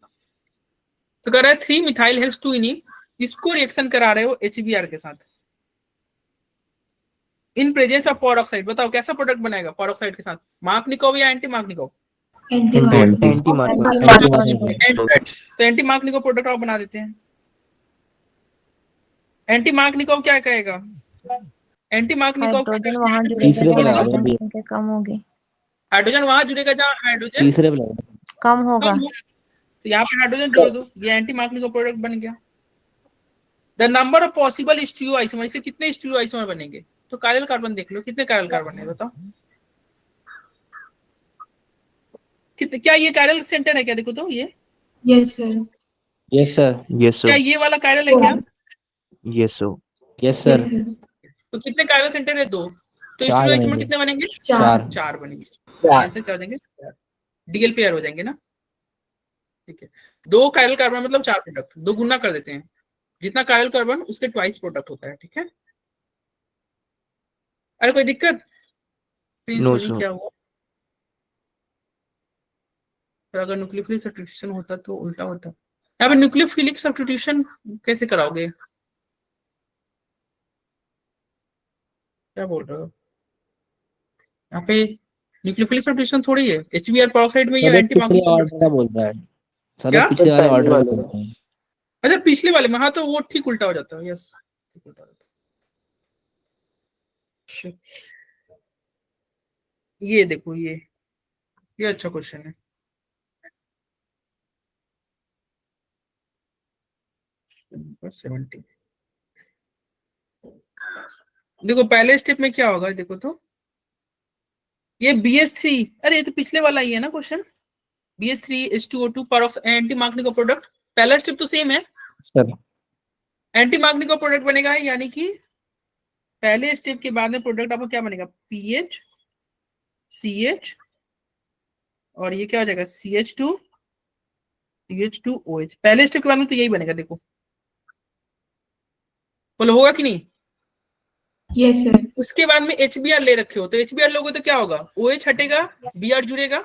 तो कह रहा है 3-methyl hex 2-ene इसको रिएक्शन करा रहे हो HBr के साथ इन प्रेजेंस ऑफ पेरोक्साइड। बताओ कैसा प्रोडक्ट बनेगा पेरोक्साइड के साथ? मार्कनिकोव या एंटी मार्कनिकोव? Anti mark. तो एंटी मार्कनिकोव प्रोडक्ट आप बना देते हैं। एंटी मार्कनिकोव क्या कहेगा? एंटी मार्कनिकोव हाइड्रोजन वहां तीसरे पे जुड़ेगा, लगा हाइड्रोजन दो। की संख्या कम होगी। हाइड्रोजन वहां जुड़ेगा जहां हाइड्रोजन तीसरे पे लगा दो। कम होगा। तो यहाँ पे हाइड्रोजन जोड़ दो, ये एंटी मार्कनिकोव प्रोडक्ट बन गया। द नंबर ऑफ पॉसिबल स्टीरियोआइसोमर, इससे कितने स्टीरियोआइसोमर बनेंगे? तो कायरल कार्बन देख लो, कितने कायरल कार्बन है बताओ? कितने? क्या ये कायरल सेंटर है क्या? देखो तो ये yes sir yes sir. Yes क्या सर। ये वाला कायरल है क्या? Yes sir. Yes sir. तो कितने कायरल सेंटर है? 2। तो चार स्टीरियोआइसोमर बनेंगे। कितने बनेंगे? चार। 4 बनेंगे। आंसर क्या हो जाएंगे? डीएल पेयर हो जाएंगे ना। ठीक है, 2 कायरल कार्बन मतलब 4 प्रोडक्ट, 2 गुना कर देते हैं, जितना कायरल कार्बन उसके ट्वाइस प्रोडक्ट होता है। ठीक है, अरे कोई दिक्कत? No sir. क्या हुआ? तो अगर न्यूक्लियोफिलिक सब्स्टिट्यूशन होता तो उल्टा होता। यहाँ पे न्यूक्लियोफिलिक सब्स्टिट्यूशन कैसे कराओगे, क्या बोल रहे हो? यहाँ पे न्यूक्लियोफिलिक सब्स्टिट्यूशन थोड़ी है, HBr पेरोक्साइड में ये सर ये एंटी पिछले मैग्नेटिक ऑर्डर का बोल रहा है सर, ये क्या? पिछले वाले पहले ऑर्डर का वाले बोल में। रहा है। अच्छा पिछले वाले में, हाँ तो वो ठीक उल्टा हो जाता है, यस ठीक उल्टा हो जाता है। ये देखो ये अच्छा क्वेश्चन है। नंबर 70 देखो पहले स्टेप में क्या होगा, देखो तो ये BH3, अरे ये तो पिछले वाला ही है ना question, BH3 H2O2 anti magnetic product, पहला स्टेप तो सेम है, सर एंटी मैग्नेटिक प्रोडक्ट बनेगा, यानी कि पहले स्टेप के बाद में प्रोडक्ट आपको क्या बनेगा, PH CH और ये क्या हो जाएगा CH2 CH2OH, पहले स्टेप के बाद में तो यही बनेगा। देखो बोलो होगा कि नहीं? Yes, sir. उसके बाद में HBr ले रखे हो, तो HBr लोगे तो क्या होगा, OH हटेगा, Br जुड़ेगा।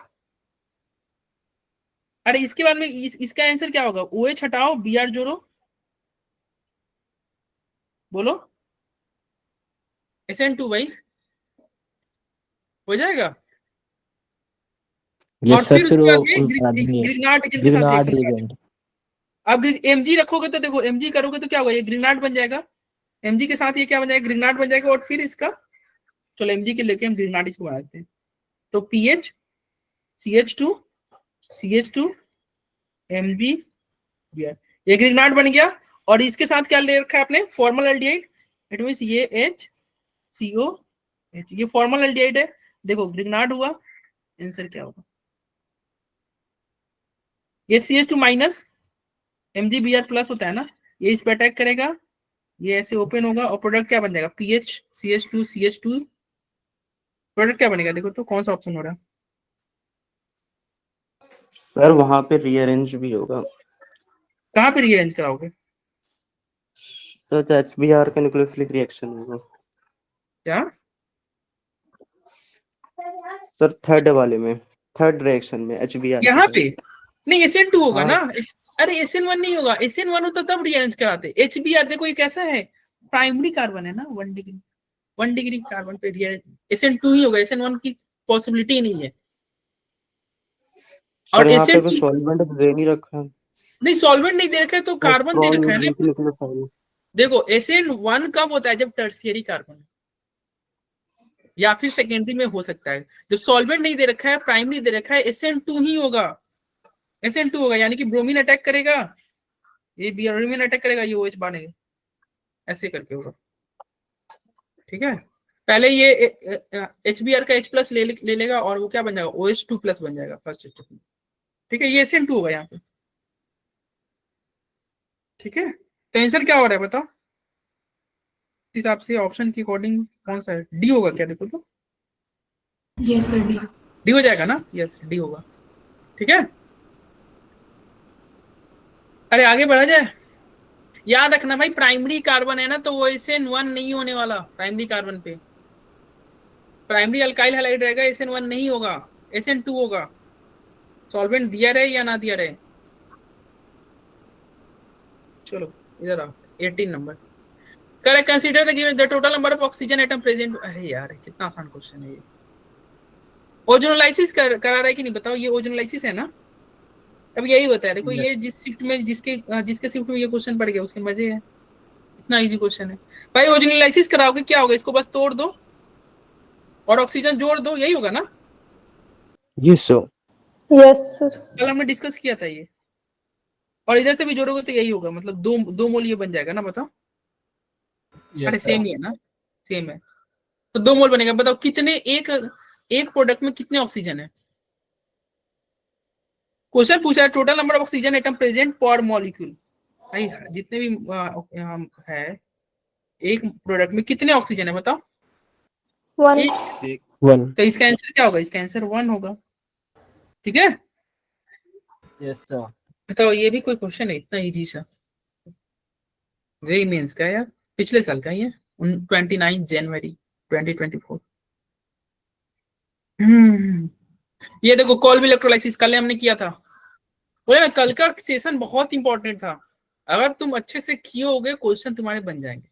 अरे इसके बाद में इसका आंसर क्या होगा, OH हटाओ Br जोड़ो, बोलो SN2 भाई हो जाएगा। ये और सर फिर फिर उसके वो बाद में ग्रिग्नार्ड एजेंट के साथ ग्रिग्नार्ड रिएक्शन करेगा। एजेंट। अब Mg रखोगे तो देखो Mg करोगे तो क्या होगा, ये ग्रिग्नार्ड बन जाएगा, Mg के साथ ये क्या बन जाएगा, ग्रिग्नार्ड बन जाएगा। और फिर इसका चलो Mg के लेके हम ग्रिग्नार्ड इसको बना देते हैं, तो PH CH2 CH2 Mg Br, ये ग्रिग्नार्ड बन गया। और इसके साथ क्या ले रखा है आपने, फॉर्मल एल्डिहाइड, इट मींस ये HCOH, ये फॉर्मल एल्डिहाइड है। देखो ग्रिग्नार्ड हुआ, आंसर क्या होगा, ये CH2 माइनस MgBr प्लस होता है ना, ये इस पे अटैक करेगा, ये ऐसे ओपन होगा और प्रोडक्ट क्या बन जाएगा, PH CH2 CH2, प्रोडक्ट क्या बनेगा, देखो तो कौन सा ऑप्शन हो रहा है, सर वहां पे रीअरेंज भी होगा। कहाँ पे रीअरेंज कराओगे, तो HBr का न्यूक्लियोफिलिक रिएक्शन होगा क्या सर, थर्ड वाले में, थर्ड रिएक्शन में HBr यहाँ पे नहीं, SN2 होगा हाँ। ना, अरे SN1 नहीं होगा, SN1 होता तब रीअरेंज कराते। HBr देखो ये कैसा है, प्राइमरी कार्बन है ना, 1 डिग्री कार्बन पे रीअरेंज, SN2 ही होगा, SN1 की पॉसिबिलिटी नहीं है। और यहाँ पे SN2 सॉल्वेंट दे नहीं रखा है, नहीं, सॉल्वेंट नहीं दे रखा है तो कार्बन दे रखा है ना। न्यूक्लियोफाइल। देखो SN1 कब होता है, जब टर्शियरी कार्बन या फिर सेकेंडरी में हो सकता है, जब सॉल्वेंट नहीं दे रखा है, प्राइमरी दे रखा है, SN2 ही होगा, SN2 होगा, यानी कि ब्रोमीन अटैक करेगा, ये ब्रोमीन अटैक करेगा, ये OH बनेगा, ऐसे करके होगा। ठीक है, पहले ये HBr का H प्लस ले लेगा और वो क्या बन जाएगा, OH2 प्लस बन जाएगा फर्स्ट स्टेप में। ठीक है, ये SN2 होगा यहाँ पे। ठीक है, तो आंसर क्या हो रहा है बताओ, इस हिसाब से ऑप्शन के अकॉर्डिंग कौन सा है, डी होगा क्या, देखो तो Yes, sir. D. डी हो जाएगा ना, यस डी होगा। ठीक है, अरे आगे बढ़ा जाए। याद रखना भाई, प्राइमरी कार्बन है ना, तो वो SN1 नहीं होने वाला, प्राइमरी कार्बन पे प्राइमरी अल्काइल हैलाइड रहेगा, SN1 नहीं होगा, SN2 होगा, सॉल्वेंट दिया रहे या ना दिया रहे। चलो इधर आओ, 18 number, correct, consider the total number of oxygen atom present. अरे यार कितना आसान क्वेश्चन है ये। ओजोनोलाइसिस करा रहा है कि नहीं बताओ, ये ओजोनोलाइसिस है ना, अब यही होता है। देखो ये जिस शिफ्ट में जिसके शिफ्ट में ये क्वेश्चन पड़ गया उसके मजे है, इतना इजी क्वेश्चन है भाई। ओजोनोलाइसिस कराओगे क्या होगा, इसको बस तोड़ दो और ऑक्सीजन जोड़ दो, यही होगा ना। Yes, sir. Yes, sir. कल हमने डिस्कस किया था ये, और इधर से भी जोड़ोगे तो यही होगा, मतलब दो मोल ये बन जाएगा ना, बताओ। अरे सेम ही है ना, सेम है, तो 2 मोल बनेगा। बताओ कितने एक प्रोडक्ट में कितने ऑक्सीजन है, क्वेश्चन पूछा है total number of oxygen atom present पर मॉलिक्यूल। भाई जितने भी है एक प्रोडक्ट में कितने ऑक्सीजन है बताओ, 1. 1। तो इसका आंसर क्या होगा, इसका आंसर 1 होगा। ठीक है, यस सर। बताओ ये भी कोई क्वेश्चन है इतना इजी सा, जेईई मेंस का यार, पिछले साल का ही है, 29 जनवरी 2024। ये देखो कॉल्ब इलेक्ट्रोलाइसिस कल हमने किया था, बोले ना कल का सेशन बहुत इंपॉर्टेंट था, अगर तुम अच्छे से किए होगे क्वेश्चन तुम्हारे बन जाएंगे,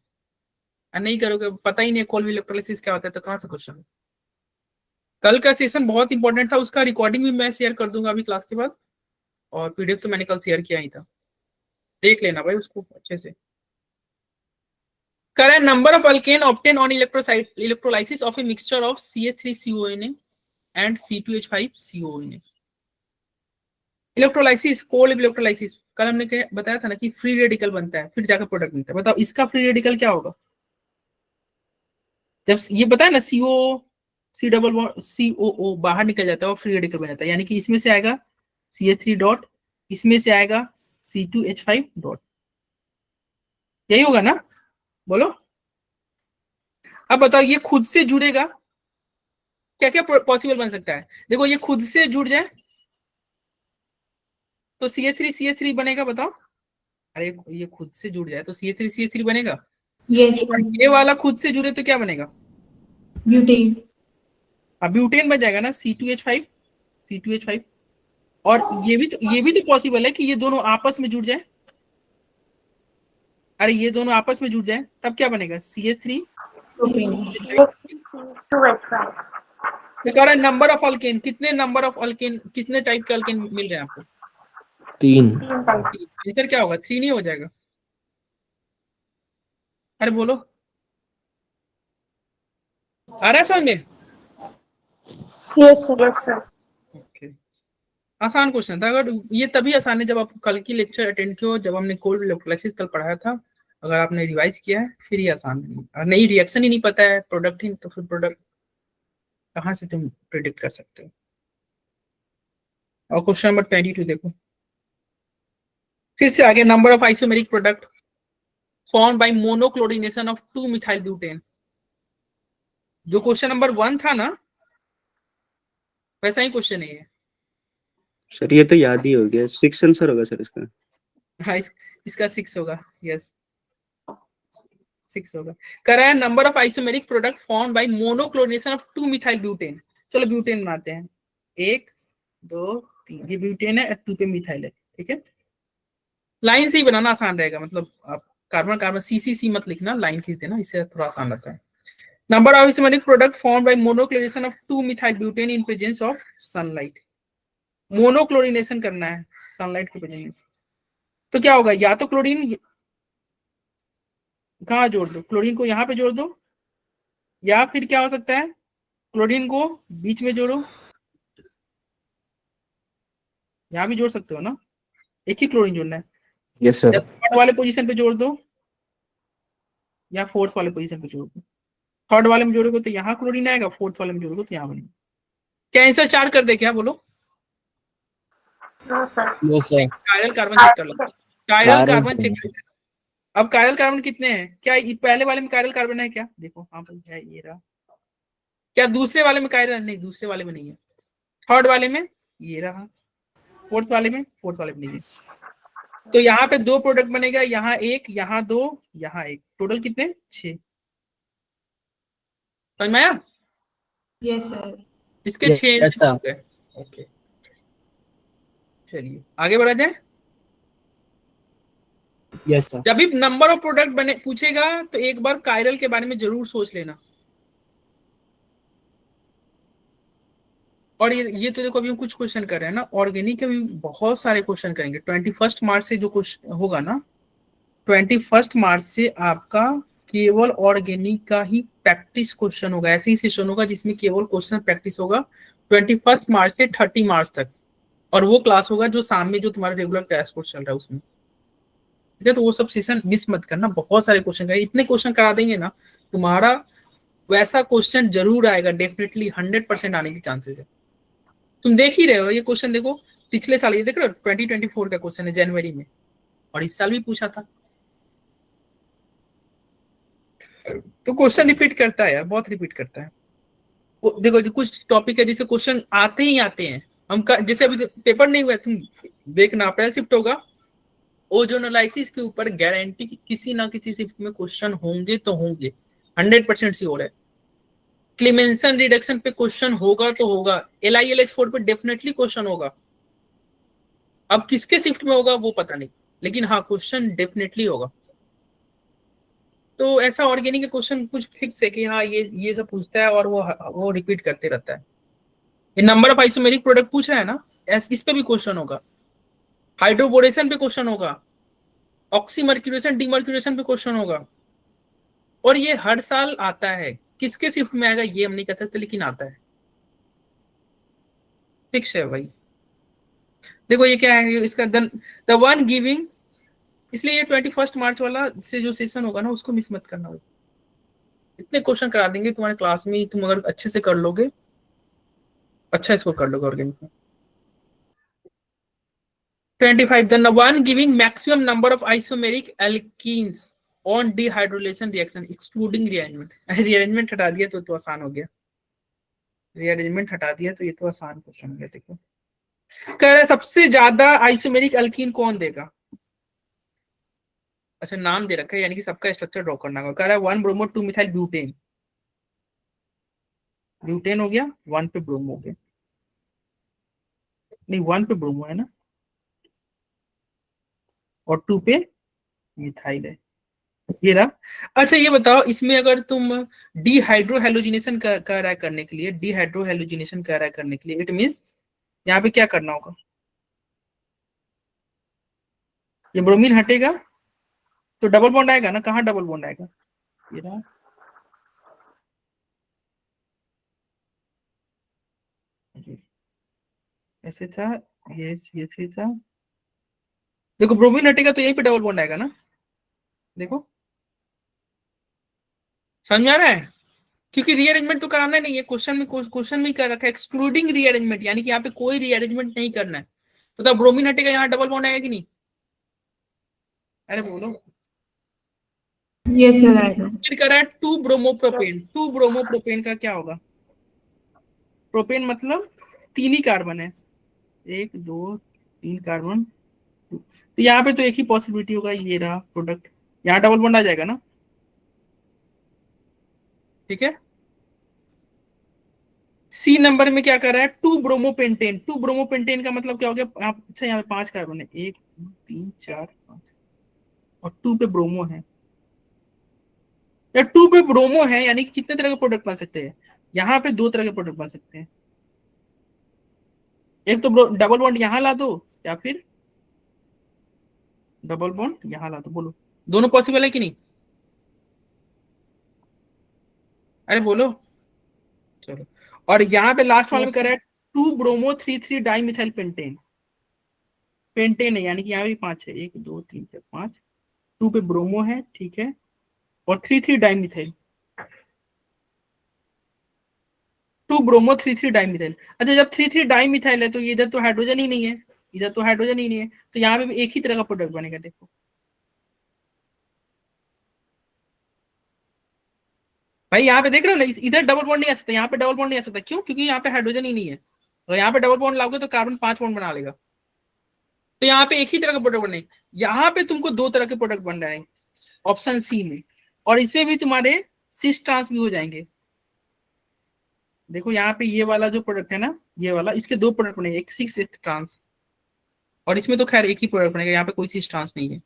और नहीं करोगे पता ही नहीं कोल इलेक्ट्रोलाइसिस क्या होता है तो कहाँ से क्वेश्चन। कल का सेशन बहुत इंपॉर्टेंट था, उसका रिकॉर्डिंग भी मैं शेयर कर दूंगा अभी क्लास के बाद, और पीडीएफ तो मैंने कल शेयर किया ही था, देख लेना भाई उसको अच्छे से। Current number of alkane obtained on electrolysis of a mixture of CH3CONA and C2H5CONA। Electrolysis, cold electrolysis, कल हमने बताया था ना कि फ्री रेडिकल बनता है फिर जाकर प्रोडक्ट मिलता है। बताओ इसका फ्री रेडिकल क्या होगा? जब ये बताया ना COO बाहर निकल जाता है और फ्री रेडिकल बन जाता है, यानी कि इसमें से आएगा CH3 डॉट, इसमें से आएगा C2H5 डॉट, यही होगा ना? बोलो। अब बताओ ये खुद से जुड़ेगा, क्या क्या पॉसिबल बन सकता है? देखो ये खुद से जुड़ जाए तो CH3 बनेगा, बताओ। अरे ये खुद से जुड़ जाए तो CH3 बनेगा। Yes, ये वाला खुद से जुड़े तो क्या बनेगा? butane. अब ब्यूटेन बन जाएगा ना, C2H5। और ये भी तो पॉसिबल है कि ये दोनों आपस में जुड़ जाए। अरे ये दोनों आपस में जुड़ जाए तब क्या बनेगा? CH3। Propane. Number of alkane, कितने नंबर ऑफ अल्केन, कितने टाइप के अल्केन मिल रहे हैं आपको? 3। आंसर क्या होगा? 3 नहीं हो जाएगा? अरे बोलो, आ रहा है समझ में? Yes, sir. ओके, आसान क्वेश्चन था। अगर ये तभी आसान है जब आप कल की लेक्चर अटेंड किए हो, जब हमने कोल्ड इलेक्ट्रोलाइसिस कल पढ़ाया था। अगर आपने रिवाइज किया है फिर ये आसान है, और नई रिएक्शन ही नहीं पता है, प्रोडक्ट ही, तो फिर प्रोडक्ट कहाँ से तुम प्रेडिक्ट कर सकते हो? और क्वेश्चन नंबर 22 देखो, फिर से आगे, number of isomeric product form by monochlorination of 2 methyl butane. जो क्वेश्चन नंबर 1 था ना, वैसा ही क्वेश्चन है। सर ये तो याद ही हो गया, 6 आंसर होगा सर इसका। हाँ, इसका 6 होगा। यस, 6 होगा। करें number of isomeric product form by monochlorination of 2 methyl butane. चलो ब्यूटेन बनाते हैं, 1 2 3, ये ब्यूटेन है, 2 पे मिथाइल है, ठीक है। लाइन से ही बनाना आसान रहेगा, मतलब आप कार्बन कार्बन CCC मत लिखना, लाइन खींच देना, इससे थोड़ा आसान लगता है। Number of isomeric product form by monochlorination of 2 methyl butane in presence of sunlight. Monochlorination करना है सनलाइट के प्रेजेंस, तो क्या होगा? या तो क्लोरीन कहाँ जोड़ दो, क्लोरीन को यहाँ पे जोड़ दो, या फिर क्या हो सकता है, क्लोरीन को बीच में जोड़ो, यहाँ भी जोड़ सकते हो ना, एक ही क्लोरीन जोड़ना है। Yes sir. या थर्ड वाले पोजीशन पे जोड़ दो, या फोर्थ वाले पोजीशन पे जोड़ दो। थर्ड वाले में जोड़ोगे तो यहाँ क्लोरीन आएगा, फोर्थ वाले में जोड़ोगे तो यहाँ बनेगा। क्या आंसर 4 कर दे क्या? बोलो। Yes sir. Chiral carbon check कर लो, कायरल कार्बन चेक कर लो। अब कायरल कार्बन कितने हैं? क्या ये पहले वाले में कायरल कार्बन है क्या? देखो, हाँ भाई है, ये रहा। क्या दूसरे वाले में कायरल? नहीं, दूसरे वाले में नहीं है। थर्ड वाले में ये रहा, फोर्थ वाले में नहीं है। तो यहाँ पे 2 प्रोडक्ट बनेगा, यहाँ 1, यहाँ 2, यहाँ 1, टोटल कितने? 6। समझ में आया? Yes, sir. इसके Yes, 6 yes, sir. ओके, चलिए आगे बढ़ा जाए। Yes sir. जब भी नंबर ऑफ प्रोडक्ट बने पूछेगा तो एक बार कायरल के बारे में जरूर सोच लेना। और ये तो देखो अभी हम कुछ क्वेश्चन कर रहे हैं ना, ऑर्गेनिक के भी बहुत सारे क्वेश्चन करेंगे। 21 मार्च से जो क्वेश्चन होगा ना, 21 मार्च से आपका केवल ऑर्गेनिक का ही प्रैक्टिस क्वेश्चन होगा। ऐसे ही सेशन होगा जिसमें केवल क्वेश्चन प्रैक्टिस होगा 21 मार्च से 30 मार्च तक। और वो क्लास होगा जो शाम में जो तुम्हारा रेगुलर टेस्ट कोर्स चल रहा है उसमें, ठीक है। तो वो सब सेशन मिस मत करना, बहुत सारे क्वेश्चन करेंगे। इतने क्वेश्चन करा देंगे ना, तुम्हारा वैसा क्वेश्चन जरूर आएगा, डेफिनेटली 100% आने की चांसेस है। तुम देख ही रहे हो, ये क्वेश्चन देखो, पिछले साल ये देख रहे हो, 2024 का क्वेश्चन है जनवरी में, और इस साल भी पूछा था। तो क्वेश्चन रिपीट करता है यार, बहुत रिपीट करता है। देखो कुछ टॉपिक है जिसे क्वेश्चन आते ही आते हैं। हम जैसे अभी पेपर नहीं हुआ, तुम देखना अप्रैल शिफ्ट होगा, ओजोनोलाइसिस के ऊपर गारंटी किसी ना किसी शिफ्ट में क्वेश्चन होंगे तो होंगे, 100% श्योर है। क्लेमेंसन रिडक्शन पे क्वेश्चन होगा तो होगा, LiLH4 पे डेफिनेटली क्वेश्चन होगा। अब किसके शिफ्ट में होगा वो पता नहीं, लेकिन हाँ क्वेश्चन डेफिनेटली होगा। तो ऐसा ऑर्गेनिक क्वेश्चन कुछ फिक्स है कि हाँ ये सब पूछता है और वो रिपीट करते रहता है। ये नंबर ऑफ आइसोमेरिक प्रोडक्ट पूछ रहा है ना, इस पे भी क्वेश्चन होगा, हाइड्रोबोरेशन पे क्वेश्चन होगा, ऑक्सीमर्क्यूरेशन डीमर्क्यूरेशन पे क्वेश्चन होगा, और ये हर साल आता है। किसके शिफ्ट में आएगा ये हम नहीं कह सकते, लेकिन आता है, फिक्स है भाई। देखो ये क्या है इसका, द वन गिविंग, इसलिए ये 21 मार्च वाला से जो सेशन होगा ना उसको मिस मत करना भाई। इतने क्वेश्चन करा देंगे तुम्हारे क्लास में, तुम अगर अच्छे से कर लोगे, अच्छा इसको कर लोगे ऑर्गेनिक में। 25 the one giving maximum number of isomeric alkenes on dehydrogenation reaction excluding rearrangement। rearrangement हटा दिया तो आसान हो गया, rearrangement हटा दिया तो ये तो आसान क्वेश्चन हो गया। देखो कह रहा है सबसे ज्यादा आइसोमेरिक अल्कीन कौन देगा। अच्छा नाम दे रखा है, यानी कि सबका स्ट्रक्चर ड्रॉ करना होगा। कह रहा है 1 ब्रोमो 2 मिथाइल ब्यूटेन, ब्यूटेन हो गया, 1 पे ब्रोमो हो गया, नहीं 1 पे ब्रोमो है ना, और 2 पे मिथाइल है, ये रहा। अच्छा ये बताओ इसमें अगर तुम डीहाइड्रोहेलोजिनेशन कर रहा है करने के लिए, डीहाइड्रोहेलोजिनेशन कर रहा है करने के लिए, इट मींस यहाँ पे क्या करना होगा, ये ब्रोमीन हटेगा तो डबल बॉन्ड आएगा ना, कहाँ डबल बॉन्ड आएगा, ये रहा, ऐसे था, ये ऐसे था। देखो ब्रोमीन हटेगा तो यहीं पे डबल बॉन्ड आएगा ना, देखो समझ में आ रहा है, क्योंकि रीअरेंजमेंट तो कराना नहीं है, क्वेश्चन में कर रखा है एक्सक्लूडिंग रीअरेंजमेंट, यानी कि यहाँ पे कोई रीअरेंजमेंट नहीं करना है। तो तब ब्रोमीन हटेगा यहाँ डबल बॉन्ड आएगा कि नहीं, अरे बोलो। Yes, sir, I know. फिर करा है 2 ब्रोमोप्रोपेन, 2 ब्रोमोप्रोपेन का क्या होगा, प्रोपेन मतलब 3 ही कार्बन है, 1 2 3 कार्बन, तो यहाँ पे तो एक ही पॉसिबिलिटी होगा, ये रहा प्रोडक्ट, यहाँ डबल बॉन्ड आ जाएगा ना, ठीक है। सी नंबर में क्या कर रहा है 2 ब्रोमोपेंटेन, 2 ब्रोमोपेंटेन का मतलब क्या हो गया आप, अच्छा यहाँ पे 5 कार्बन है, 1 2 3 4 5, और 2 पे ब्रोमो है, या 2 पे ब्रोमो है, यानी कि कितने तरह के प्रोडक्ट बन सकते हैं, यहाँ पे 2 तरह के प्रोडक्ट बन सकते हैं, एक तो डबल बॉन्ड यहाँ ला दो, या फिर डबल बॉन्ड यहाँ ला दो, बोलो दोनों पॉसिबल है कि नहीं, अरे बोलो चलो। और यहाँ पे लास्ट वाले में कर रहा है 2 bromo 3 di methyl pentane, pentane है यानी कि यहाँ भी 5 है, 1 2 3 4 5, 2 पे ब्रोमो है, ठीक है, और 3 di methyl, 2 bromo 3 di methyl. अच्छा जब 3 डाई मिथाइल है तो इधर तो हाइड्रोजन ही नहीं है, इधर तो हाइड्रोजन ही नहीं है, तो यहाँ पे भी एक ही तरह का प्रोडक्ट बनेगा। देखो भाई यहाँ पे देख रहे हो ना, इधर डबल बॉन्ड नहीं आ सकता, यहाँ पे डबल बॉन्ड नहीं आ सकता, क्यों, क्योंकि यहाँ पे हाइड्रोजन ही नहीं है, और यहाँ पे डबल बॉन्ड लाओगे तो कार्बन 5 बॉन्ड बना लेगा, तो यहाँ पे एक ही तरह का प्रोडक्ट बने, यहाँ पे तुमको 2 तरह के प्रोडक्ट बन रहे हैं ऑप्शन सी में, और इसमें भी तुम्हारे सिस ट्रांस भी हो जाएंगे। देखो यहाँ पे ये वाला जो प्रोडक्ट है ना, ये वाला, इसके 2 प्रोडक्ट बनेंगे, एक 6 ट्रांस, और इसमें तो खैर एक ही प्रोडक्ट बनेगा, यहाँ पे कोई सिस ट्रांस नहीं है,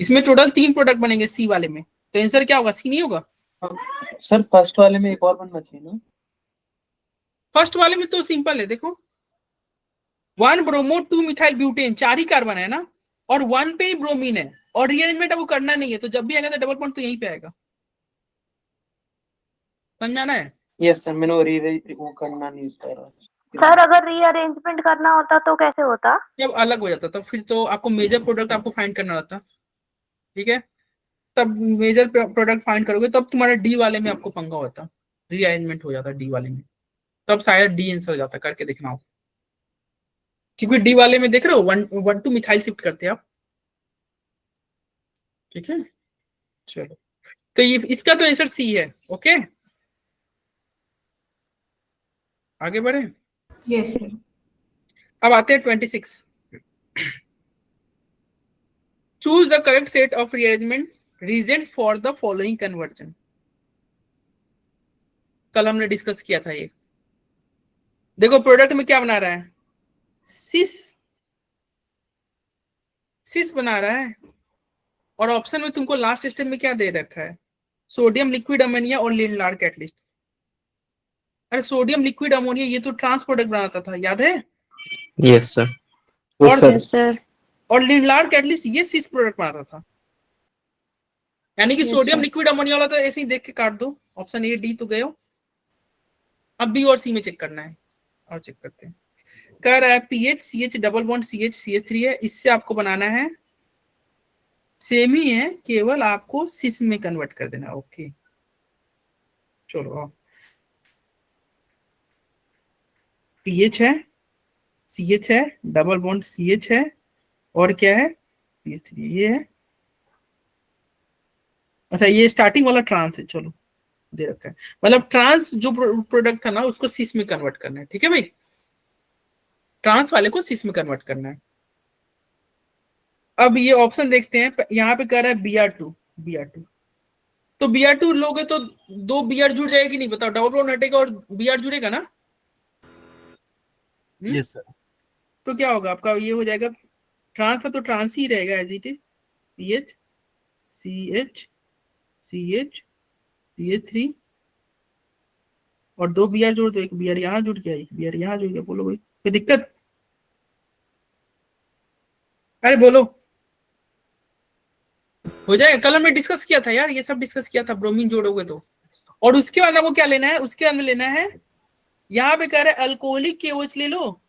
इसमें टोटल 3 प्रोडक्ट बनेंगे सी वाले में, तो आंसर क्या होगा, सी नहीं होगा। सर फर्स्ट वाले में एक और बनना चाहिए ना, फर्स्ट वाले में तो सिंपल है, देखो 1 ब्रोमो 2 मिथाइल ब्यूटेन, 4 ही कार्बन है ना, और 1 पे ही ब्रोमीन है, और रीअरेंजमेंट आपको करना नहीं है, तो जब भी आएगा तो डबल बॉन्ड तो यहीं पे आएगा, समझ में आना है। यस सर, मैंने वो करना नहीं पड़ा। सर अगर रीअरेंजमेंट करना होता तो कैसे होता? जब अलग हो जाता तो फिर तो आपको मेजर प्रोडक्ट आपको फाइंड करना रहता, ठीक है, तब मेजर प्रोडक्ट फाइंड करोगे तब तुम्हारे डी वाले में आपको पंगा होता, रीअरेंजमेंट हो जाता डी वाले में, तब शायद डी आंसर हो जाता, करके देखना हो, क्योंकि डी वाले में देख रहे हो 1 2 मिथाइल शिफ्ट करते हैं आप, ठीक है। चलो तो ये इसका तो आंसर सी है, ओके आगे बढ़े। Yes, sir. अब आते हैं 26, choose the correct set of rearrangement reason for the following conversion. कल हमने डिस्कस किया था ये, देखो प्रोडक्ट में क्या बना रहा है, सिस सिस बना रहा है, और ऑप्शन में तुमको लास्ट स्टेप में क्या दे रखा है, सोडियम लिक्विड अमोनिया और लिनलार कैटलिस्ट। अरे सोडियम लिक्विड अमोनिया ये तो ट्रांस प्रोडक्ट बनाता था, याद है? Yes, sir. और यस सर। और लिनलार कैटलिस्ट ये सिस प्रोडक्ट बनाता था। यानी कि Yes, sodium sir. Liquid ammonia वाला तो ऐसे ही देख के काट दो, ऑप्शन ए डी तो गए हो। अब बी और सी में चेक करना है, और चेक करते हैं। कह रहा है PH CH double bond CH CH3 है, इससे आपको बनाना है, सेम ही है, केवल आपको सिस में कन्वर्ट कर देना। ओके चलो आओ। पीएच है, सीएच है, डबल बॉन्ड सीएच है, और क्या है CH3 ये है। अच्छा ये स्टार्टिंग वाला ट्रांस है, चलो दे रखा है, मतलब ट्रांस जो प्रोडक्ट था ना उसको सिस में कन्वर्ट करना है। ठीक है भाई, ट्रांस वाले को सिस में कन्वर्ट करना है। अब ये ऑप्शन देखते हैं, यहाँ पे कह रहा है Br2 तो Br2 लोगे तो दो Br जुड़ जाएगी, नहीं बताओ, डबल बॉन्ड हटेगा और Br जुड़ेगा ना? Yes sir. तो क्या होगा आपका, ये हो जाएगा ट्रांस है तो ट्रांस ही रहेगा as it is, PH CH CH CH3 और दो Br जोड़ दो, एक Br यहाँ जुड़ गया, एक Br यहाँ जुड़ गया। बोलो भाई कोई दिक्कत? अरे बोलो, हो जाएगा। कल हमने डिस्कस किया था यार, ये सब डिस्कस किया था, ब्रोमीन जोड़ोगे तो। और उसके बाद आपको क्या लेना है, उसके बाद में लेना है, यहाँ पे कह रहे हैं अल्कोहलिक KOH ले लो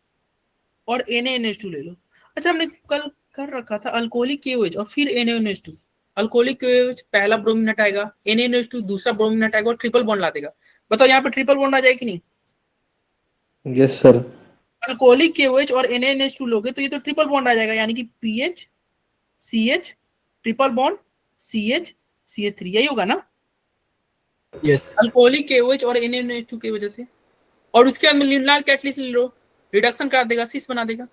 और NaNH2 ले लो। अच्छा हमने कल कर रखा था अल्कोहलिक KOH और फिर NaNH2। अल्कोहलिक KOH पहला ब्रोमीन हटाएगा, NaNH2 दूसरा ब्रोमीन हटाएगा और ट्रिपल बॉन्ड ला देगा। बताओ यहाँ पे ट्रिपल बॉन्ड आ जाए कि नहीं? Yes, sir. अल्कोहलिक KOH और NaNH2 लोगे तो ये तो ट्रिपल बॉन्ड आ जाएगा, यानी कि PH CH triple bond CH CH3, यही होगा ना? यस अल्कोहलिक KOH और NaNH2 की वजह से। और उसके बाद में लिनलार कैटलिस्ट ले लो, रिडक्शन करा देगा, सिस बना देगा।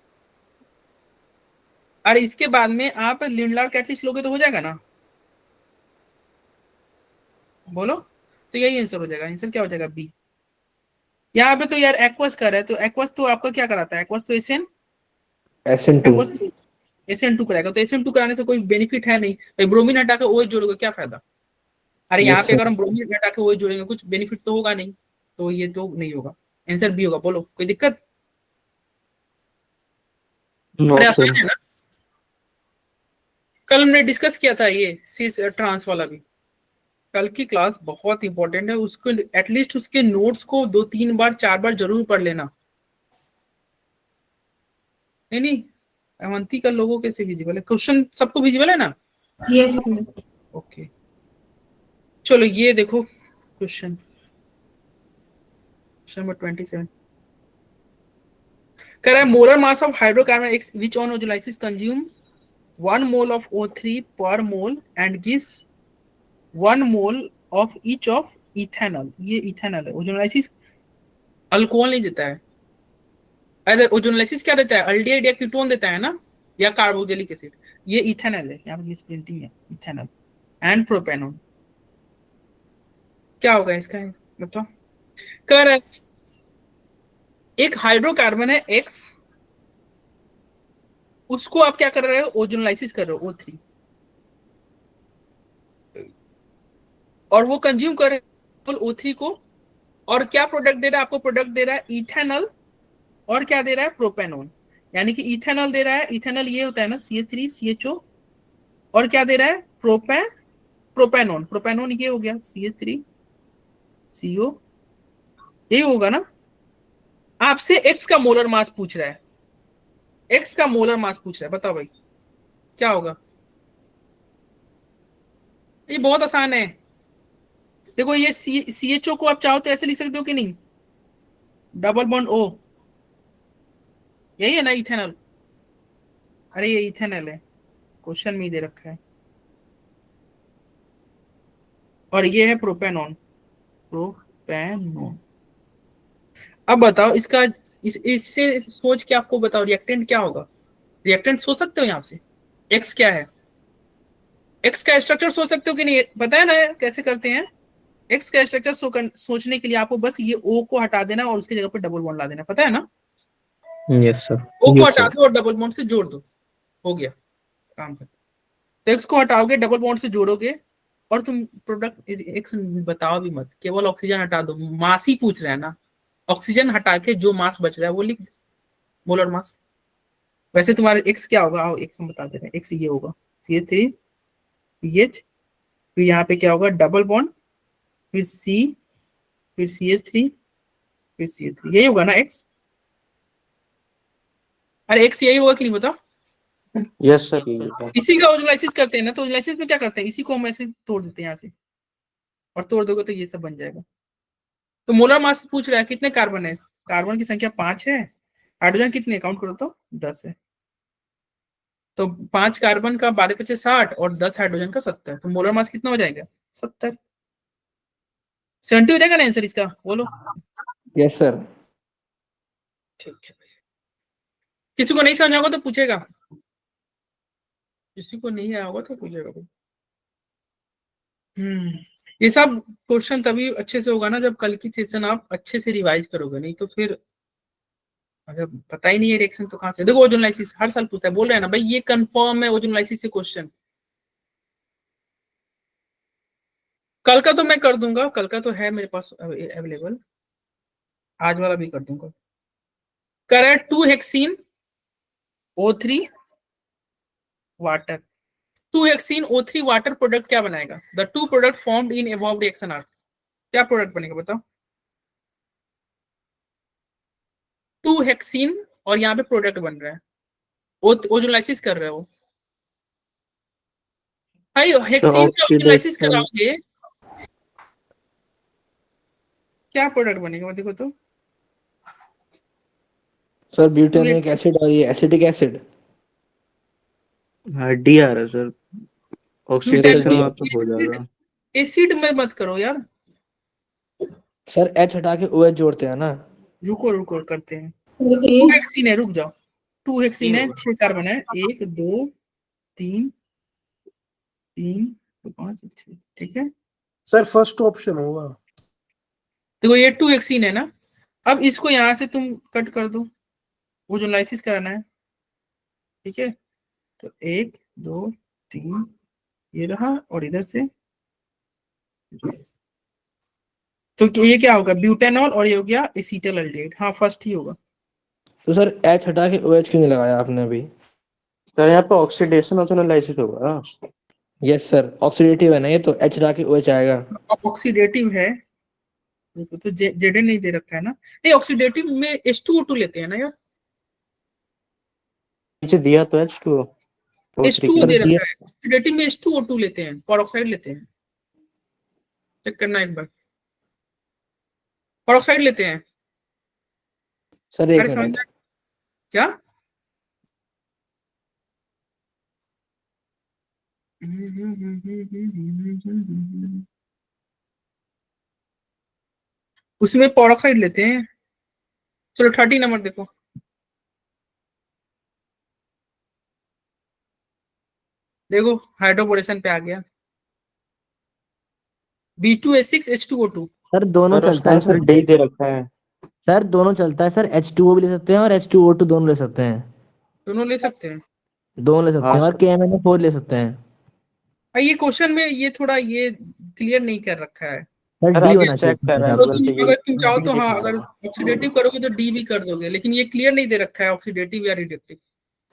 और इसके बाद में आप लिनलार कैटलिस्ट लोगे तो हो जाएगा ना? बोलो, तो यही आंसर हो जाएगा। आंसर क्या हो जाएगा? बी। यहाँ पे तो यार एक्वस कर है, तो एक्वस तो आपका क्या कराता है? एक्वस तो SN2. SN2 कराएगा, तो SN2 कराने से कोई बेनिफिट है नहीं। तो ब्रोमीन हटा के OH जोड़ोगे, क्या फायदा? अरे यहाँ Yes, पे sir. अगर हम ब्रोमीन हटा के OH जोड़ेंगे कुछ बेनिफिट तो होगा नहीं, तो ये तो नहीं होगा। आंसर बी होगा। बोलो कोई दिक्कत? No, अरे sir. आसान है ना? कल हमने डिस्कस किया था ये सिस ट्रांस वाला भी। कल की क्लास बहुत इंपॉर्टेंट है, उसको एटलीस्ट उसके नोट्स को 2-3 बार 4 बार जरूर पढ़ लेना। नहीं अवंती का लोगों कैसे विजिबल है? क्वेश्चन सबको विजिबल है ना? Yes, sir. ओके चलो ये देखो क्वेश्चन नंबर 27 कह रहा है molar mass of hydrocarbon X which on ozonolysis consume 1 mole of O3 per mole and gives 1 mole of each of ethanol। ये इथेनॉल है। ओजोनोलाइसिस अल्कोहल नहीं देता है। अरे ओजोनोलाइसिस क्या देता है? अल्डिहाइड या कीटोन देता है ना, या कार्बोक्सिलिक एसिड। ये इथेनॉल है, यहाँ पे प्रिंटिंग है, इथेनॉल एंड प्रोपेनॉन। क्या होगा इसका बताओ? कह रहा है एक हाइड्रोकार्बन है X, उसको आप क्या कर रहे हो? ओजोनोलाइसिस कर रहे हो O3, और वो कंज्यूम कर रहे हो O3 को, और क्या प्रोडक्ट दे रहा है आपको? प्रोडक्ट दे रहा है इथेनॉल, और क्या दे रहा है? प्रोपेनॉन। यानी कि इथेनॉल दे रहा है, इथेनॉल ये होता है ना CH3 CHO, और क्या दे रहा है? प्रोपेनॉन। प्रोपेनॉन ये हो गया CH3 CO, यही होगा ना? आपसे X का मोलर मास पूछ रहा है, X का मोलर मास पूछ रहा है, बताओ भाई क्या होगा? ये बहुत आसान है। देखो ये CHO को आप चाहो तो ऐसे लिख सकते हो कि नहीं, डबल बॉन्ड O, यही है ना इथेनॉल? अरे ये इथेनॉल है, क्वेश्चन में ही दे रखा है। और ये है प्रोपेनॉन। अब बताओ इसका इससे सोच के आपको बताओ रिएक्टेंट क्या होगा? रिएक्टेंट सोच सकते हो यहाँ से? X क्या है? X का स्ट्रक्चर सोच सकते हो कि नहीं? पता है ना कैसे करते हैं? X का स्ट्रक्चर सोचने के लिए आपको बस ये O को हटा देना और उसकी जगह पे डबल बॉन्ड ला देना, पता है ना? Yes, sir. O को Yes, हटा sir. दो और डबल बॉन्ड से जोड़ दो, हो गया। काम करते हैं। तो एक्स को हटाओगे, डबल बॉन्ड से जोड़ोगे, और तुम प्रोडक्ट एक्स बताओ भी मत, केवल ऑक्सीजन हटा दो, मास ही पूछ रहा है ना, ऑक्सीजन हटा के जो मास बच रहा है वो लिख, मोलर मास। वैसे तुम्हारे एक्स क्या होगा, आओ एक्स हम बता दे रहे हैं, एक्स ये होगा CH3 PH, फिर यहाँ पे क्या होगा डबल बॉन्ड, फिर C, फिर CH3, फिर CH3, यही होगा ना एक्स। अरे एक्स यही होगा कि नहीं बताओ। Yes, sir. यही होगा। इसी का ओजोलाइसिस करते हैं ना, तो ओजोलाइसिस में क्या करते हैं, इसी को हम ऐसे तोड़ देते हैं यहाँ से, और तोड़ दोगे तो ये सब बन जाएगा। तो मोलर मास पूछ रहा है कितने कार्बन है, कार्बन की संख्या 5 है, हाइड्रोजन कितने काउंट करो तो 10 है, तो 5 कार्बन का 12 पचे 60 और 10 हाइड्रोजन का 70, तो मोलर मास कितना हो जाएगा 70। 70 हो जाएगा ना आंसर इसका, बोलो। Yes sir. ठीक है, किसी को नहीं समझ होगा तो पूछेगा, किसी को नहीं आया होगा तो पूछेगा। ये सब क्वेश्चन तभी अच्छे से होगा ना जब कल की सेशन आप अच्छे से रिवाइज करोगे, नहीं तो फिर अगर पता ही नहीं है रिएक्शन तो कहां से। देखो ओजोनलाइसिस हर साल पूछता है, बोल रहे हैं ना भाई, ये कंफर्म है ओजोनलाइसिस से क्वेश्चन। कल का तो मैं कर दूंगा, कल का तो है मेरे पास अवेलेबल, आज वाला भी कर दूंगा। करे 2 hexene O3 water, 2 hexene O3 water product क्या बनाएगा, the two product formed in above reaction are, क्या प्रोडक्ट बनेगा बताओ। 2 हेक्सीन और यहाँ पे प्रोडक्ट बन रहा है, ओजोनलाइसिस कर रहे हो भाई, हेक्सीन से ओजोनलाइसिस कराओगे क्या प्रोडक्ट बनेगा देखो तो। सर ब्यूटानिक एसिड और ये एसिटिक एसिड। हाँ डी आ रहा है सर, ऑक्सीडेशन वहाँ पे हो जाएगा। एसिड में मत करो यार, सर H हटा के OH जोड़ते हैं ना। रुको रुको करते हैं। सर 2 हेक्सीन है, रुक जाओ, 2 हेक्सीन है, 6 कार्बन है, 1 2 3 3 5 6, ठीक है सर फर्स्ट ऑप्शन होगा। देखो ये 2 हेक्सीन है ना, अब इसको यहाँ से तुम कट कर दो, ओजोनलाइसिस कराना है, ठीक है, तो 1 2 3 ये रहा, और इधर से तो ये क्या होगा ब्यूटेनॉल, और ये हो गया एसीटल एल्डिहाइड, हाँ फर्स्ट ही होगा। तो सर H हटा के OH क्यों नहीं लगाया आपने अभी। तो यहाँ पे ऑक्सीडेशन ओजोनलाइसिस होगा। यस सर, ऑक्सीडेटिव है ना ये, तो H हटा के OH आएगा। ऑक्सीडेटिव है, देखो तो जेड नहीं दे रखा है ना, नहीं ऑक्सीडेटिव में H2O2 लेते हैं ना यार, नीचे दिया तो H2O H2O दे रखा है, ऑक्सीडेटिव में H2O2 लेते हैं, पेरोक्साइड लेते हैं, चेक करना एक बार, पेरोक्साइड लेते हैं। सर एक अरे मिनट, समझ क्या, उसमें पेरोक्साइड लेते हैं। चलो 30 नंबर देखो, देखो हाइड्रोबोरेशन पे आ गया, B2H6H2O2। सर दोनों चलता है सर सर, डी दे रखा है। सर दोनों चलता है सर, H2O भी ले सकते हैं और H2O2 दोनों ले सकते हैं, दोनों ले सकते हैं। दोनों ले सकते हाँ हैं, और सर। KMnO4 ले सकते हैं। ये क्वेश्चन में ये थोड़ा ये क्लियर नहीं कर रखा है, सर सर डी आप होना ये चाहिए चेक कर रहे हैं तो सर। गूगल पे, अगर तुम चाहो डी तो हाँ, दिखा अगर रहा है। ऑक्सीडेटिव करोगे तो डी भी कर दोगे, लेकिन ये क्लियर नहीं दे रखा है ऑक्सीडेटिव या रिडक्टिव,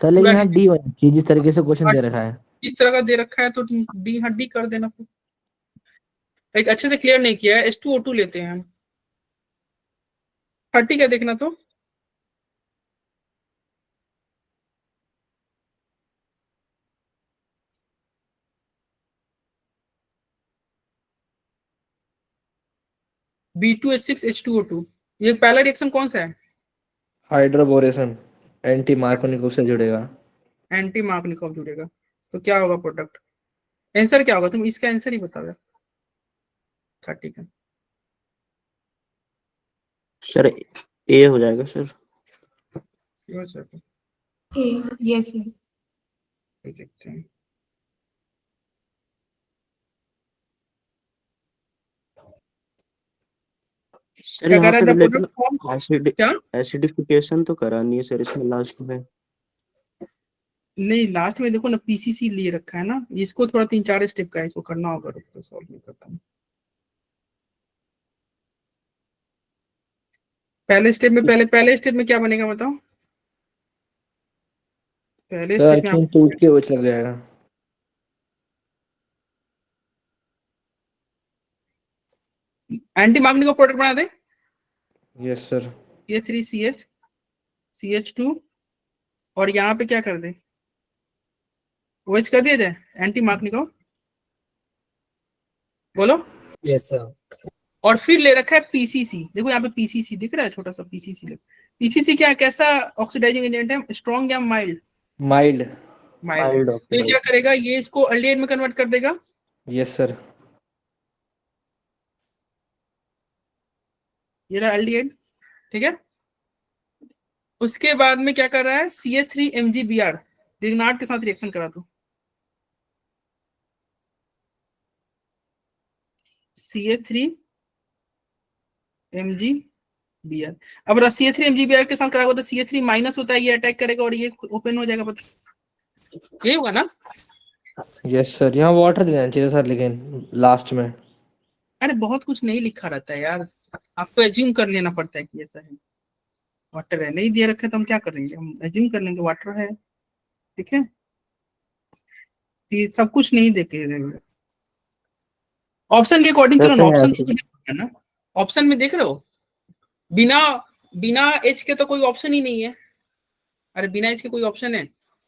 सर लेकिन यहाँ डी होना चाहिए, जिस तरीके से क्वेश्चन दे रखा है। इस तरह का दे रखा है तो तुम डी, हाँ डी कर देना फिर। एक अच्छे से क्लियर नहीं किया है, H2O2 लेते हैं हम। 30 का देखना तो, B2H6H2O2, ये पहला रिएक्शन कौन सा है, हाइड्रोबोरेशन एंटी मार्कोनिक से जुड़ेगा। एंटी मार्कनिकॉफ जुड़ेगा, तो क्या होगा प्रोडक्ट, आंसर क्या होगा, तुम इसका आंसर ही बताओ 30 का। सर ए हो जाएगा सर। Yes sir. देखते हैं, सर क्या यहाँ कर रहा पे है तो द लेकिन प्रोडक्ट फॉर्म, एसिड क्या एसिडिफिकेशन तो करा नहीं है सर इसमें लास्ट में। नहीं लास्ट में देखो ना पीसीसी लिए रखा है ना, इसको थोड़ा 3-4 स्टेप का है, इसको करना होगा, रुक तो सॉल्व नहीं करता हूँ। पहले स्टेप में पहले स्टेप में क्या बनेगा बताओ? पहले सर स्टेप में एक्शन टूट के OH लग जाएगा। एंटी मैग्नेटिक प्रोडक्ट बना दे, यस सर। CH3CH CH2 और यहाँ पे क्या कर दे, OH कर दिया जाए एंटी मैग्नेटिक, बोलो। Yes, sir. और फिर ले रखा है पीसीसी, देखो यहाँ पे पीसीसी दिख रहा है, छोटा सा पीसीसी। पीसीसी क्या है, कैसा ऑक्सीडाइजिंग एजेंट है, स्ट्रॉन्ग या माइल्ड? माइल्ड। माइल्ड। Mild तो ये क्या करेगा, ये इसको अल्डिहाइड में कन्वर्ट कर देगा। Yes sir. ये रहा अल्डिहाइड, ठीक है। उसके बाद में क्या कर रहा है, CH3MgBr ग्रिग्नार्ड के साथ रिएक्शन करा दो। CH3MgBr, अब CH3MgBr के साथ करा तो CH3 माइनस होता है, ये अटैक करेगा और ये ओपन हो जाएगा, पता ये होगा ना? यस सर, यहाँ वाटर देना चाहिए सर लेकिन लास्ट में। अरे बहुत कुछ नहीं लिखा रहता है यार, आपको एज्यूम कर लेना पड़ता है कि ऐसा है, वाटर है, नहीं दिया रखा है तो हम क्या करेंगे, हम एज्यूम कर लेंगे वाटर है, ठीक है। ये सब कुछ नहीं देखे ऑप्शन के अकॉर्डिंग, चलो ना ऑप्शन है ना, ऑप्शन में देख रहे हो, बिना बिना एच के तो कोई ऑप्शन ही नहीं है। अरे बिना एच के कोई ऑप्शन है?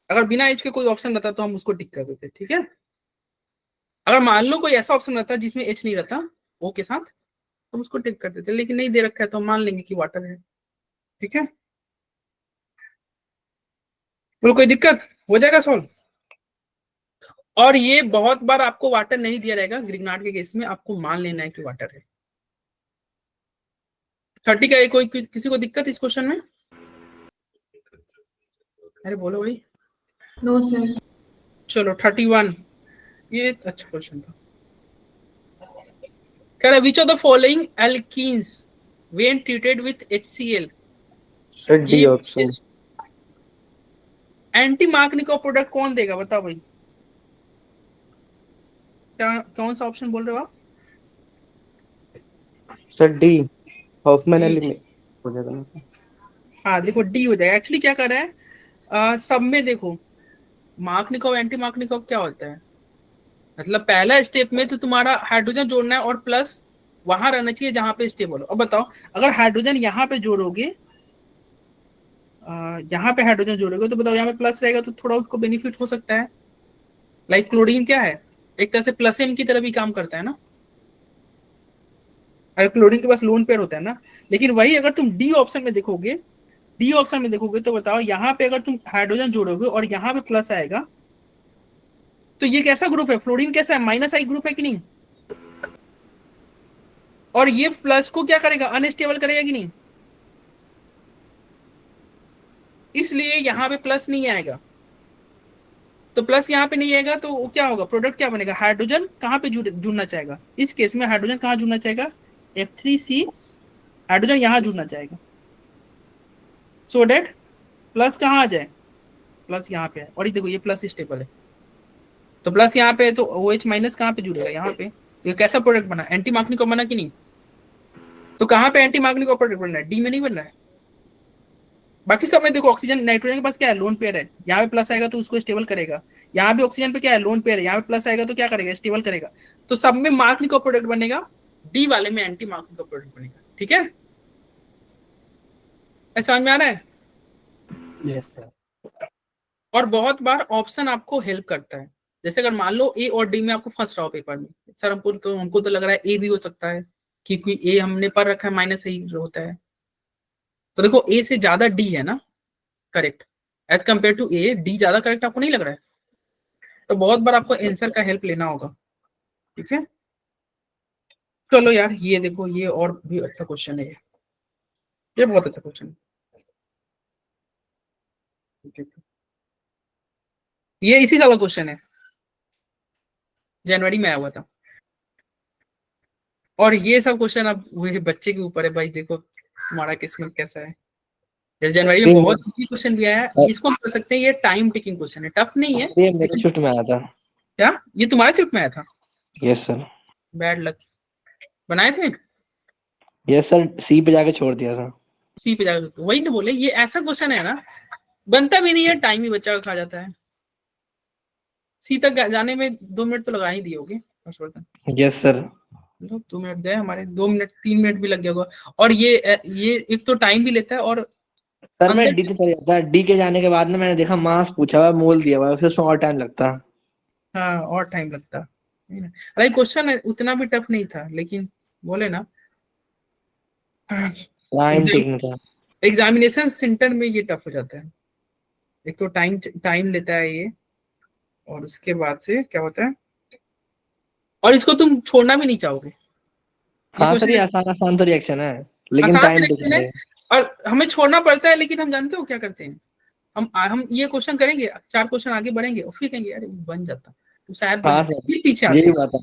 अगर बिना एच के कोई ऑप्शन रहता तो हम उसको टिक कर देते, ठीक है। अगर मान लो कोई ऐसा ऑप्शन रहता जिसमें एच नहीं रहता ओ के साथ, तो हम उसको टिक कर देते, लेकिन नहीं दे रखा है तो हम मान लेंगे कि वाटर है, ठीक है। बोलो कोई दिक्कत, हो जाएगा सॉल्व। और ये बहुत बार आपको वाटर नहीं दिया रहेगा, ग्रिग्नार्ड के केस में आपको मान लेना है कि वाटर है। 30 का कोई किसी को दिक्कत इस क्वेश्चन में? अरे बोलो भाई। No sir. चलो 31, ये अच्छा क्वेश्चन था। कह रहा which of the following alkenes when treated with HCl, Sir, D option. Anti magnetic product कौन देगा बताओ भाई, क्या कौन सा ऑप्शन बोल रहे हो आप? Sir, D. Hoffman D। element हो जाएगा ना? हाँ देखो डी हो जाएगा। एक्चुअली क्या कर रहा है, सब में देखो मैग्नेटिक एंटी मैग्नेटिक क्या होता है, मतलब पहला स्टेप में तो तुम्हारा हाइड्रोजन जोड़ना है और प्लस वहां रहना चाहिए जहां पे स्टेबल हो। अब बताओ अगर हाइड्रोजन यहाँ पे जोड़ोगे, यहाँ पे हाइड्रोजन जोड़ोगे तो बताओ यहाँ पे प्लस रहेगा तो थोड़ा उसको बेनिफिट हो सकता है। लाइक क्लोरीन क्या है, एक तरह से प्लस एम की तरह भी काम करता है ना, अगर क्लोरीन के पास लोन पेयर होता है ना। लेकिन वही अगर तुम डी ऑप्शन में देखोगे, डी ऑप्शन में देखोगे तो बताओ यहाँ पे अगर तुम हाइड्रोजन जोड़ोगे और यहाँ पे प्लस आएगा तो ये कैसा ग्रुप है, फ्लोरीन कैसा है, माइनस आई ग्रुप है कि नहीं, और ये प्लस को क्या करेगा, अनस्टेबल करेगा कि नहीं, इसलिए यहाँ पे प्लस नहीं आएगा। तो प्लस यहाँ पे नहीं आएगा तो क्या होगा, प्रोडक्ट क्या बनेगा, हाइड्रोजन कहाँ पे जुड़ना चाहेगा, इस केस में हाइड्रोजन कहाँ जुड़ना चाहेगा, F3C, हाइड्रोजन यहाँ जुड़ना चाहेगा, सो डेट प्लस कहाँ आ जाए, प्लस यहाँ पे है, और ये देखो ये प्लस स्टेबल है तो प्लस यहाँ पे है तो OH माइनस कहाँ पे जुड़ेगा, यहाँ पे। तो ये कैसा प्रोडक्ट बना, एंटी मैग्नेटिक बना कि नहीं? तो कहाँ पे एंटी मैग्नेटिक प्रोडक्ट बन रहा है, डी में नहीं बन रहा है। बाकी सब में देखो ऑक्सीजन नाइट्रोजन के पास क्या है, लोन पेयर है, यहाँ पे प्लस आएगा तो उसको स्टेबल करेगा, यहाँ भी ऑक्सीजन पे क्या है, लोन पेयर है, यहाँ पे प्लस आएगा तो क्या करेगा, स्टेबल करेगा। तो सब में मैग्नेटिक प्रोडक्ट बनेगा, डी वाले में एंटी मैग्नेटिक प्रोडक्ट बनेगा, ठीक है। ऐसा समझ में आ रहा है? Yes, sir. और बहुत बार ऑप्शन आपको हेल्प करता है, जैसे अगर मान लो ए और डी में आपको फंस रहा हो पेपर में, सर हमको तो लग रहा है ए भी हो सकता है क्योंकि ए हमने पढ़ रखा है माइनस ही होता है, तो देखो ए से ज्यादा डी है ना correct, as compare to A D ज्यादा करेक्ट आपको नहीं लग रहा है? तो बहुत बार आपको आंसर का हेल्प लेना होगा, ठीक है। चलो यार ये देखो ये और भी अच्छा क्वेश्चन है, ये बहुत अच्छा क्वेश्चन है, ये इसी साल का क्वेश्चन है, जनवरी में आया हुआ था। और ये सब क्वेश्चन अब वही बच्चे के ऊपर है भाई, देखो तुम्हारा किस्मत कैसा है। इस जनवरी में बहुत इजी क्वेश्चन भी आया है, इसको हम कर सकते हैं, ये टाइम टेकिंग क्वेश्चन है, टफ नहीं है। ये मेरे शिफ्ट में आया था। क्या ये तुम्हारे शिफ्ट में आया था? Yes sir. Bad luck. बनाए थे? यस सर, सी पे जाके छोड़ दिया था। सी पे जाकर, तो वही ना बोले, ये ऐसा क्वेश्चन है ना, बनता भी नहीं है, टाइम ही बच्चा का खा जाता है। सी तक जाने में 2 मिनट तो लगा ही दिए होगे। Yes sir. 2 मिनट गए हमारे, 2 मिनट 3 मिनट भी लग गया होगा। और ये एक तो टाइम भी लेता है, और सर मैं अंदर डी के चले जाता, डी के जाने के बाद ना मैंने देखा मास पूछा हुआ, मोल दिया हुआ, उससे और टाइम लगता। हाँ और टाइम लगता। अरे क्वेश्चन उतना भी टफ नहीं था, लेकिन बोले ना टाइम टेकिंग था। एग्जामिनेशन सेंटर में ये टफ हो जाता है। एक तो टाइम लेता है ये, और उसके बाद से क्या होता है, और इसको तुम छोड़ना भी नहीं चाहोगे। हाँ सर, ये आसान तो रिएक्शन है, लेकिन आसान टाइम रिएक्शन है, और हमें छोड़ना पड़ता है। लेकिन हम जानते हो क्या करते हैं, हम ये क्वेश्चन करेंगे, 4 क्वेश्चन आगे बढ़ेंगे, और फिर कहेंगे अरे बन जाता तो शायद बन जाता। फिर पीछे आते हैं,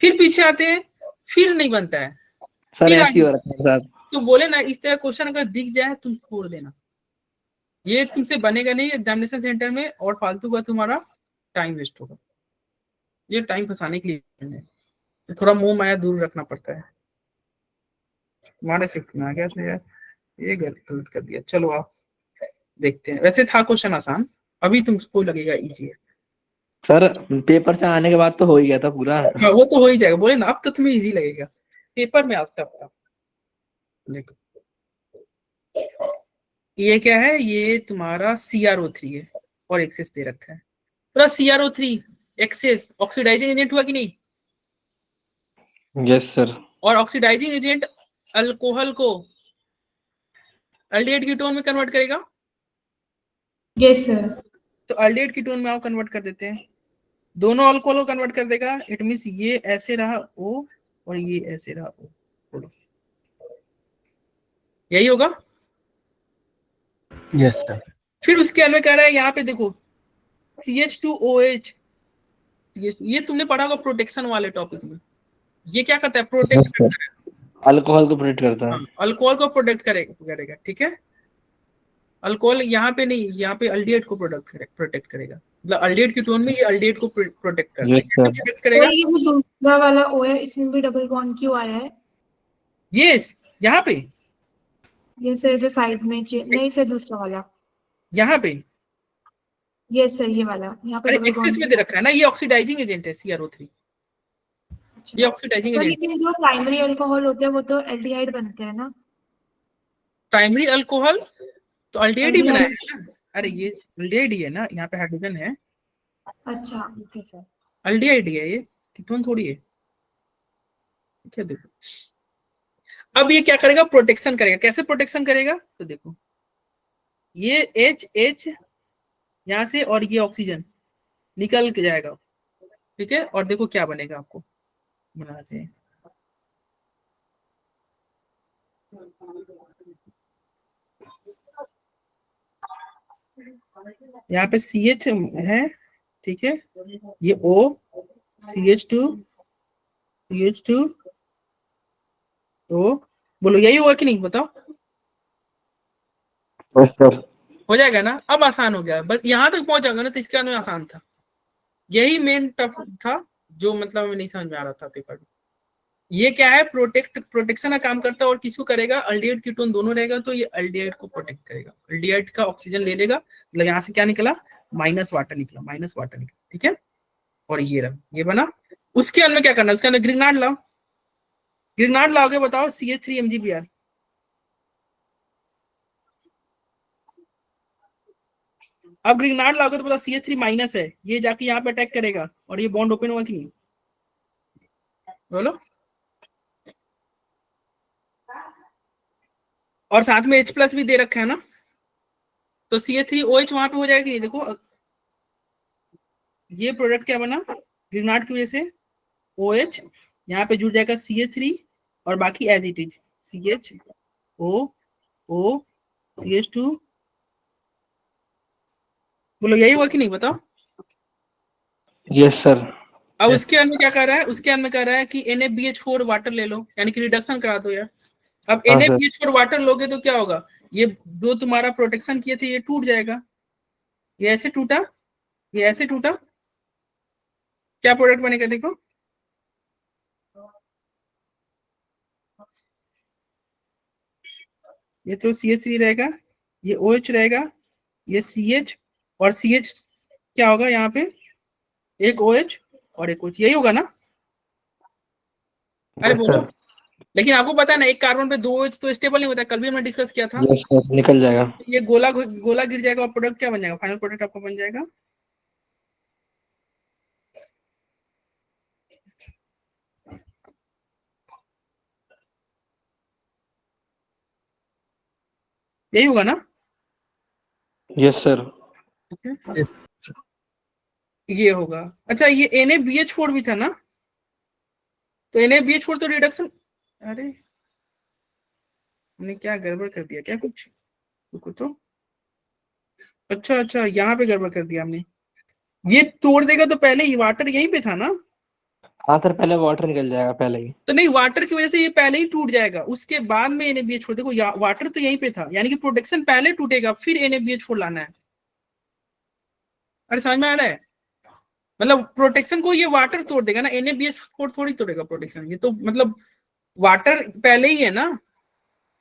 फिर पीछे आते हैं, फिर नहीं बनता है, फिर आगे। तो बोले ना, इस तरह क्वेश्चन अगर दिख जाए तुम छोड़ देना, ये तुमसे बनेगा नहीं एग्जामिनेशन सेंटर में, और फालतू का तुम्हारा टाइम वेस्ट होगा। ये टाइम फंसाने के लिए है, तो थोड़ा मोह माया दूर रखना पड़ता है। हमारे शिफ्ट में आ गया था यार, ये गलत कर दिया। चलो आप देखते हैं, वैसे था क्वेश्चन आसान, अभी तुमको लगेगा इजी है। सर पेपर से आने के बाद तो हो ही गया था पूरा। हाँ वो तो हो ही जाएगा, बोले ना, अब तो तुम्हें इजी लगेगा, पेपर में आता था। देखो ये क्या है, ये तुम्हारा CrO3 है, और एक्सेस दे रखा है पूरा। CrO3 एक्सेस ऑक्सीडाइजिंग एजेंट हुआ कि नहीं? Yes sir. और ऑक्सीडाइजिंग एजेंट अल्कोहल को एल्डिहाइड कीटोन में कन्वर्ट करेगा। Yes sir. तो एल्डिहाइड कीटोन में आओ कन्वर्ट कर देते हैं, दोनों अल्कोहल को कन्वर्ट कर देगा। इट मींस ये ऐसे रहा O, और ये ऐसे रहा O, यही होगा। Yes sir. फिर उसके अंदर कह रहा है, यहाँ पे देखो CH2OH, ये तुमने पढ़ा होगा प्रोटेक्शन वाले टॉपिक में। ये क्या करता है, प्रोटेक्ट करता है, अल्कोहल को प्रोटेक्ट करता है। अल्कोहल को प्रोटेक्ट करेगा, ठीक है। अल्कोहल यहाँ पे नहीं, यहाँ पे एल्डिहाइड को प्रोटेक्ट करेगा, मतलब एल्डिहाइड कीटोन में ये एल्डिहाइड को प्रोटेक्ट करेगा। ये जो दूसरा वाला O है, इसमें भी डबल बॉन्ड क्यों आया है? यस, यहाँ पे, ये सर जो साइड में नहीं सर, दूसरा वाला यहाँ पे। यस सर, ये वाला यहाँ पे अरे एक्सेस में दे रखा है ना, ये ऑक्सीडाइजिंग एजेंट है CrO3, ये ऑक्सीडाइजिंग एजेंट। लेकिन जो प्राइमरी अल्कोहल होते हैं वो तो एल्डिहाइड बनते हैं ना। प्राइमरी अल्कोहल तो एल्डिहाइड ही बनाया है ना। अरे ये एल्डिहाइड ही है ना, यहाँ पे हाइड्रोजन है। अच्छा ओके सर, एल्डिहाइड ही है ये, कीटोन थोड़ी है। क्या देखो, अब ये क्या करेगा, प्रोटेक्शन करेगा। कैसे प्रोटेक्शन करेगा, तो देखो ये H यहाँ से, और ये ऑक्सीजन निकल के जाएगा, ठीक है। और देखो क्या बनेगा, आपको बना चाहिए, यहाँ पे CH है, ठीक है, ये O, CH2 O, बोलो यही होगा कि नहीं, बताओ। हो जाएगा ना, अब आसान हो गया, बस यहाँ तक पहुंच जाएगा ना, तो इसके अंदर आसान था। यही मेन टफ था, जो मतलब हमें नहीं समझ में आ रहा था पेपर में। ये क्या है, प्रोटेक्शन का काम करता है, और किसको करेगा, एल्डिहाइड कीटोन दोनों रहेगा, तो ये एल्डिहाइड को प्रोटेक्ट करेगा। एल्डिहाइड का ऑक्सीजन ले लेगा, मतलब यहाँ से क्या निकला, माइनस वाटर निकला, ठीक है। और ये रहा, ये बना। उसके अंदर क्या करना है, उसके अंदर ग्रिग्नार्ड लाओ, ग्रिग्नार्ड लाओगे, बताओ CH3 MgBr। अब ग्रिग्नार्ड लाओगे तो बताओ CH3 माइनस है, ये जाके यहाँ पे अटैक करेगा, और ये बॉन्ड ओपन होगा कि नहीं, बोलो। और साथ में H+ भी दे रखा है ना, तो CH3OH वहां पे हो जाएगा कि नहीं। देखो ये प्रोडक्ट क्या बना, ग्रिग्नार्ड की वजह से OH यहाँ पे जुड़ जाएगा CH3, और बाकी as it is CHO CH2, बोलो यही हुआ कि नहीं, बताओ। Yes sir. अब उसके अंदर क्या कर रहा है, उसके अंदर कह रहा है कि NaBH4 वाटर ले लो, यानी कि रिडक्शन करा दो यार। अब NaBH4 वाटर लोगे तो क्या होगा, ये जो तुम्हारा प्रोटेक्शन किए थे ये टूट जाएगा, ये ऐसे टूटा, ये ऐसे टूटा, क्या प्रोडक्ट बनेगा देखो, ये तो CH3 रहेगा, ये OH रहेगा, ये CH और CH क्या होगा यहाँ पे, एक OH और एक OH, यही होगा ना? अरे बोलो, लेकिन आपको पता है ना एक कार्बन पे 2 OH तो स्टेबल नहीं होता, कल भी हमने डिस्कस किया था। यस सर, निकल जाएगा। ये गोला गोला गिर जाएगा और प्रोडक्ट क्या बन जाएगा, फाइनल प्रोडक्ट आपका बन जाएगा यही होगा ना? Yes sir. ये होगा। अच्छा ये NaBH4 भी था ना, तो NaBH4 तो रिडक्शन, अरे हमने क्या गड़बड़ कर दिया क्या कुछ, रुको तो, अच्छा अच्छा यहाँ पे गड़बड़ कर दिया हमने, ये तोड़ देगा तो पहले ही वाटर यहीं पे था ना, हाँ सर, पहले वाटर निकल जाएगा पहले ही। तो नहीं वाटर की वजह से ये पहले ही टूट जाएगा, उसके बाद में NaBH4, देखो वाटर तो यहीं पे था, यानी कि प्रोटेक्शन पहले टूटेगा फिर NaBH4 लाना है। अरे समझ में आ रहा है, मतलब प्रोटेक्शन को ये वाटर तोड़ देगा ना, NaBH4 थोड़ी तोड़ेगा प्रोटेक्शन, ये तो मतलब वाटर पहले ही है ना,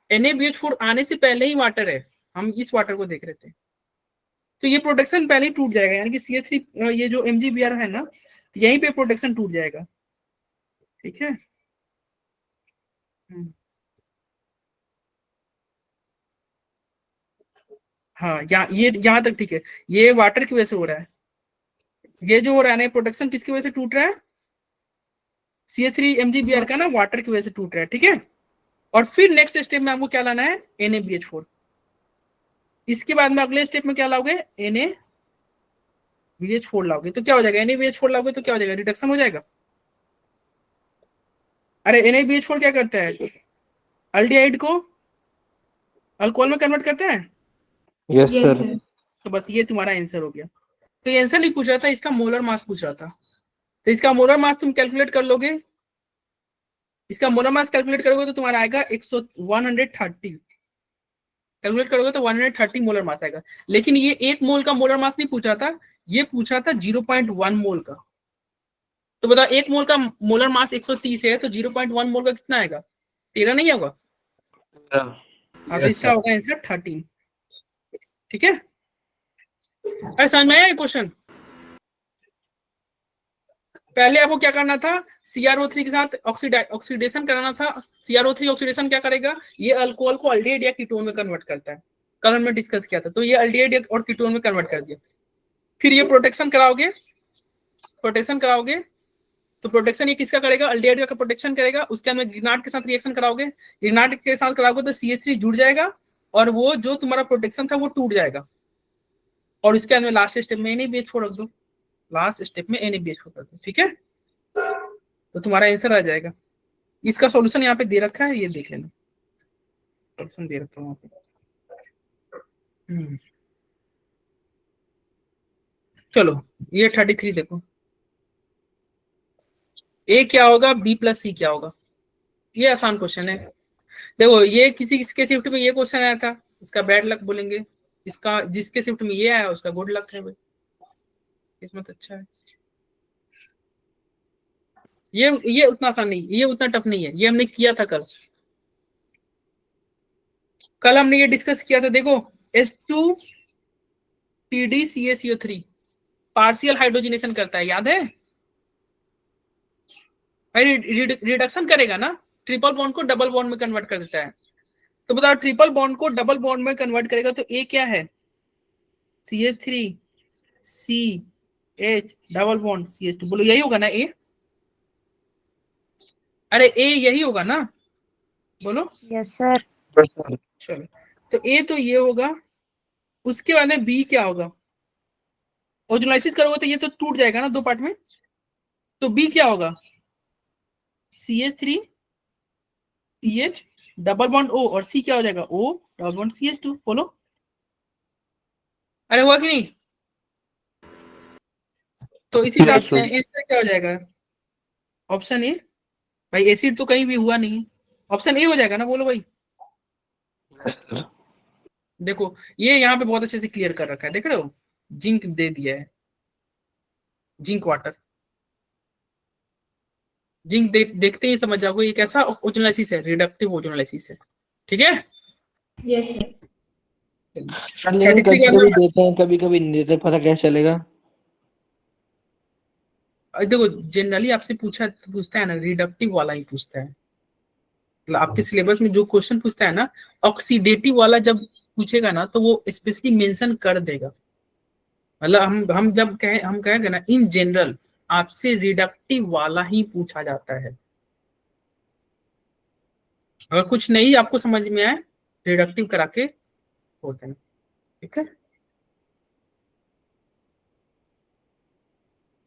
NaBH4 आने से पहले ही वाटर है, हम इस वाटर को देख रहे थे, तो ये प्रोटेक्शन पहले ही टूट जाएगा, यानी कि CH3 ये जो MgBr है ना, यहीं पे प्रोटेक्शन टूट जाएगा, ठीक है। हाँ ये यहाँ तक ठीक है, ये वाटर की वजह से हो रहा है, ये जो हो रहा है ना प्रोटेक्शन किसकी वजह से टूट रहा है, CH3 MgBr का ना वाटर की वजह से टूट रहा है, ठीक है। और फिर नेक्स्ट स्टेप में आपको क्या लाना है, NaBH4, इसके बाद में अगले स्टेप में क्या लाओगे, NaBH4 लाओगे, तो क्या हो जाएगा, NaBH4 लाओगे तो क्या हो जाएगा, रिडक्शन हो जाएगा। अरे NaBH4 क्या करता है, अल्डिहाइड को अल्कोहल में कन्वर्ट करता है। Yes sir. तो बस ये तुम्हारा आंसर हो गया, तो ये आंसर नहीं पूछ रहा था, इसका मोलर मास पूछ रहा था, तो इसका मोलर मास तुम कैलकुलेट कर लोगे, इसका मोलर मास कैलकुलेट करोगे तो तुम्हारा आएगा 130, कैलकुलेट करोगे तो 130 मोलर मास आएगा, लेकिन ये 1 मोल का मोलर मास नहीं पूछा था, ये पूछा था 0.1 मोल का, तो बताओ 1 मोल का मोलर मास 130 है, तो 0.1 मोल का कितना आएगा, 13 नहीं होगा, हाँ तो इसका होगा आंसर 13, ठीक है। अरे समझ में आया ये क्वेश्चन, पहले आपको क्या करना था, CrO3 के साथ ऑक्सीडेशन कराना था, CrO3 ऑक्सीडेशन क्या करेगा, ये अल्कोहल को अल्डिहाइड या कीटोन में कन्वर्ट करता है, कल हमने डिस्कस किया था, तो ये अल्डिहाइड और कीटोन में कन्वर्ट कर दिया, फिर ये प्रोटेक्शन कराओगे तो प्रोटेक्शन ये किसका करेगा, अल्डिहाइड का प्रोटेक्शन करेगा, उसके अंदर ग्रिनार्ड के साथ रिएक्शन कराओगे, ग्रिनार्ड के साथ कराओगे तो CH3 जुड़ जाएगा और वो जो तुम्हारा प्रोटेक्शन था वो टूट जाएगा, और उसके अंदर लास्ट स्टेप में NaBH4 रख दो, लास्ट स्टेप में NaBH4 कर दो, ठीक है, तो तुम्हारा आंसर आ जाएगा। इसका सॉल्यूशन यहाँ पे दे रखा है, ये देख लेना, सॉल्यूशन दे रखा है वहाँ पे। चलो ये 33 देखो, A क्या होगा, B + C क्या होगा, ये आसान क्वेश्चन है, देखो ये किसी किसके शिफ्ट में ये क्वेश्चन आया था, इसका बैड लक बोलेंगे, इसका जिसके शिफ्ट में ये आया उसका गुड लक है भाई, किस्मत अच्छा है। ये उतना आसान नहीं, ये उतना टफ नहीं है, ये हमने किया था कल हमने ये डिस्कस किया था, देखो H2PdCaCO3 पार्शियल हाइड्रोजनेशन करता है, याद है भाई, रिडक्शन करेगा ना, ट्रिपल बॉन्ड को डबल बॉन्ड में कन्वर्ट कर देता है, तो बताओ ट्रिपल बॉन्ड को डबल बॉन्ड में कन्वर्ट करेगा तो A क्या है, CH3 CH double bond CH2, बोलो यही होगा ना A, अरे A यही होगा ना, बोलो। Yes sir. चलो तो A तो ये होगा, उसके बाद में B क्या होगा, ओजोलाइसिस करोगे तो ये तो टूट जाएगा ना 2 पार्ट में, तो B क्या होगा, CH3 CH double bond O और C क्या हो जाएगा, O डबल बॉन्ड CH2, बोलो। अरे हुआ कि नहीं, तो इसी हिसाब से आंसर क्या हो जाएगा, ऑप्शन ए, भाई एसिड तो कहीं भी हुआ नहीं, ऑप्शन ए हो जाएगा ना, बोलो भाई। देखो ये यहाँ पे बहुत अच्छे से क्लियर कर रखा है, देख रहे हो, जिंक दे दिया है, जिंक वाटर। जिंक देखते ही समझ जाओगे ये कैसा ओजोनालिसिस है, रिडक्टिव ओजोनालिसिस है। ठीक है, यस सर। सर लेकिन कभी कभी देते हैं, कभी कभी नहीं देते, पता कैसे चलेगा? देखो जनरली आपसे पूछता है ना, रिडक्टिव वाला ही पूछता है। मतलब आपके सिलेबस में जो क्वेश्चन पूछता है ना, ऑक्सीडेटिव वाला जब पूछेगा ना तो वो स्पेशली मेंशन कर देगा। मतलब हम जब हम कहेंगे ना इन जनरल आपसे रिडक्टिव वाला ही पूछा जाता है। अगर कुछ नहीं आपको समझ में आए रिडक्टिव करा के होते हैं। ठीक है,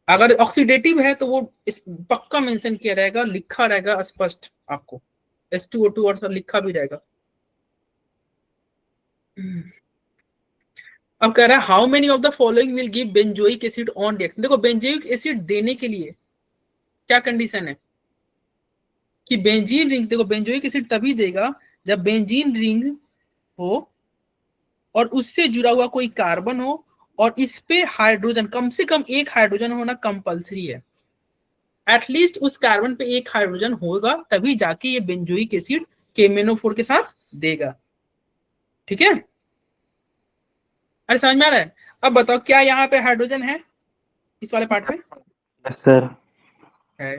अगर ऑक्सीडेटिव है तो वो पक्का मेंशन किया रहेगा, लिखा रहेगा स्पष्ट आपको, H2O2 और सब लिखा भी रहेगा। अब कह रहा है how many of the following will give benzoic acid on reaction. देखो बेंजोइक एसिड देने के लिए क्या कंडीशन है कि बेंजीन रिंग, देखो बेंजोइक एसिड तभी देगा जब बेंजीन रिंग हो और उससे जुड़ा हुआ कोई कार्बन हो और इस पे हाइड्रोजन, कम से कम एक हाइड्रोजन होना कंपलसरी है। एटलीस्ट उस कार्बन पे एक हाइड्रोजन होगा तभी जाके ये बेंजोइक एसिड KMnO4 के साथ देगा। ठीक है, अरे समझ में आ रहा है? अब बताओ क्या यहाँ पे हाइड्रोजन है इस वाले पार्ट में? यस सर है,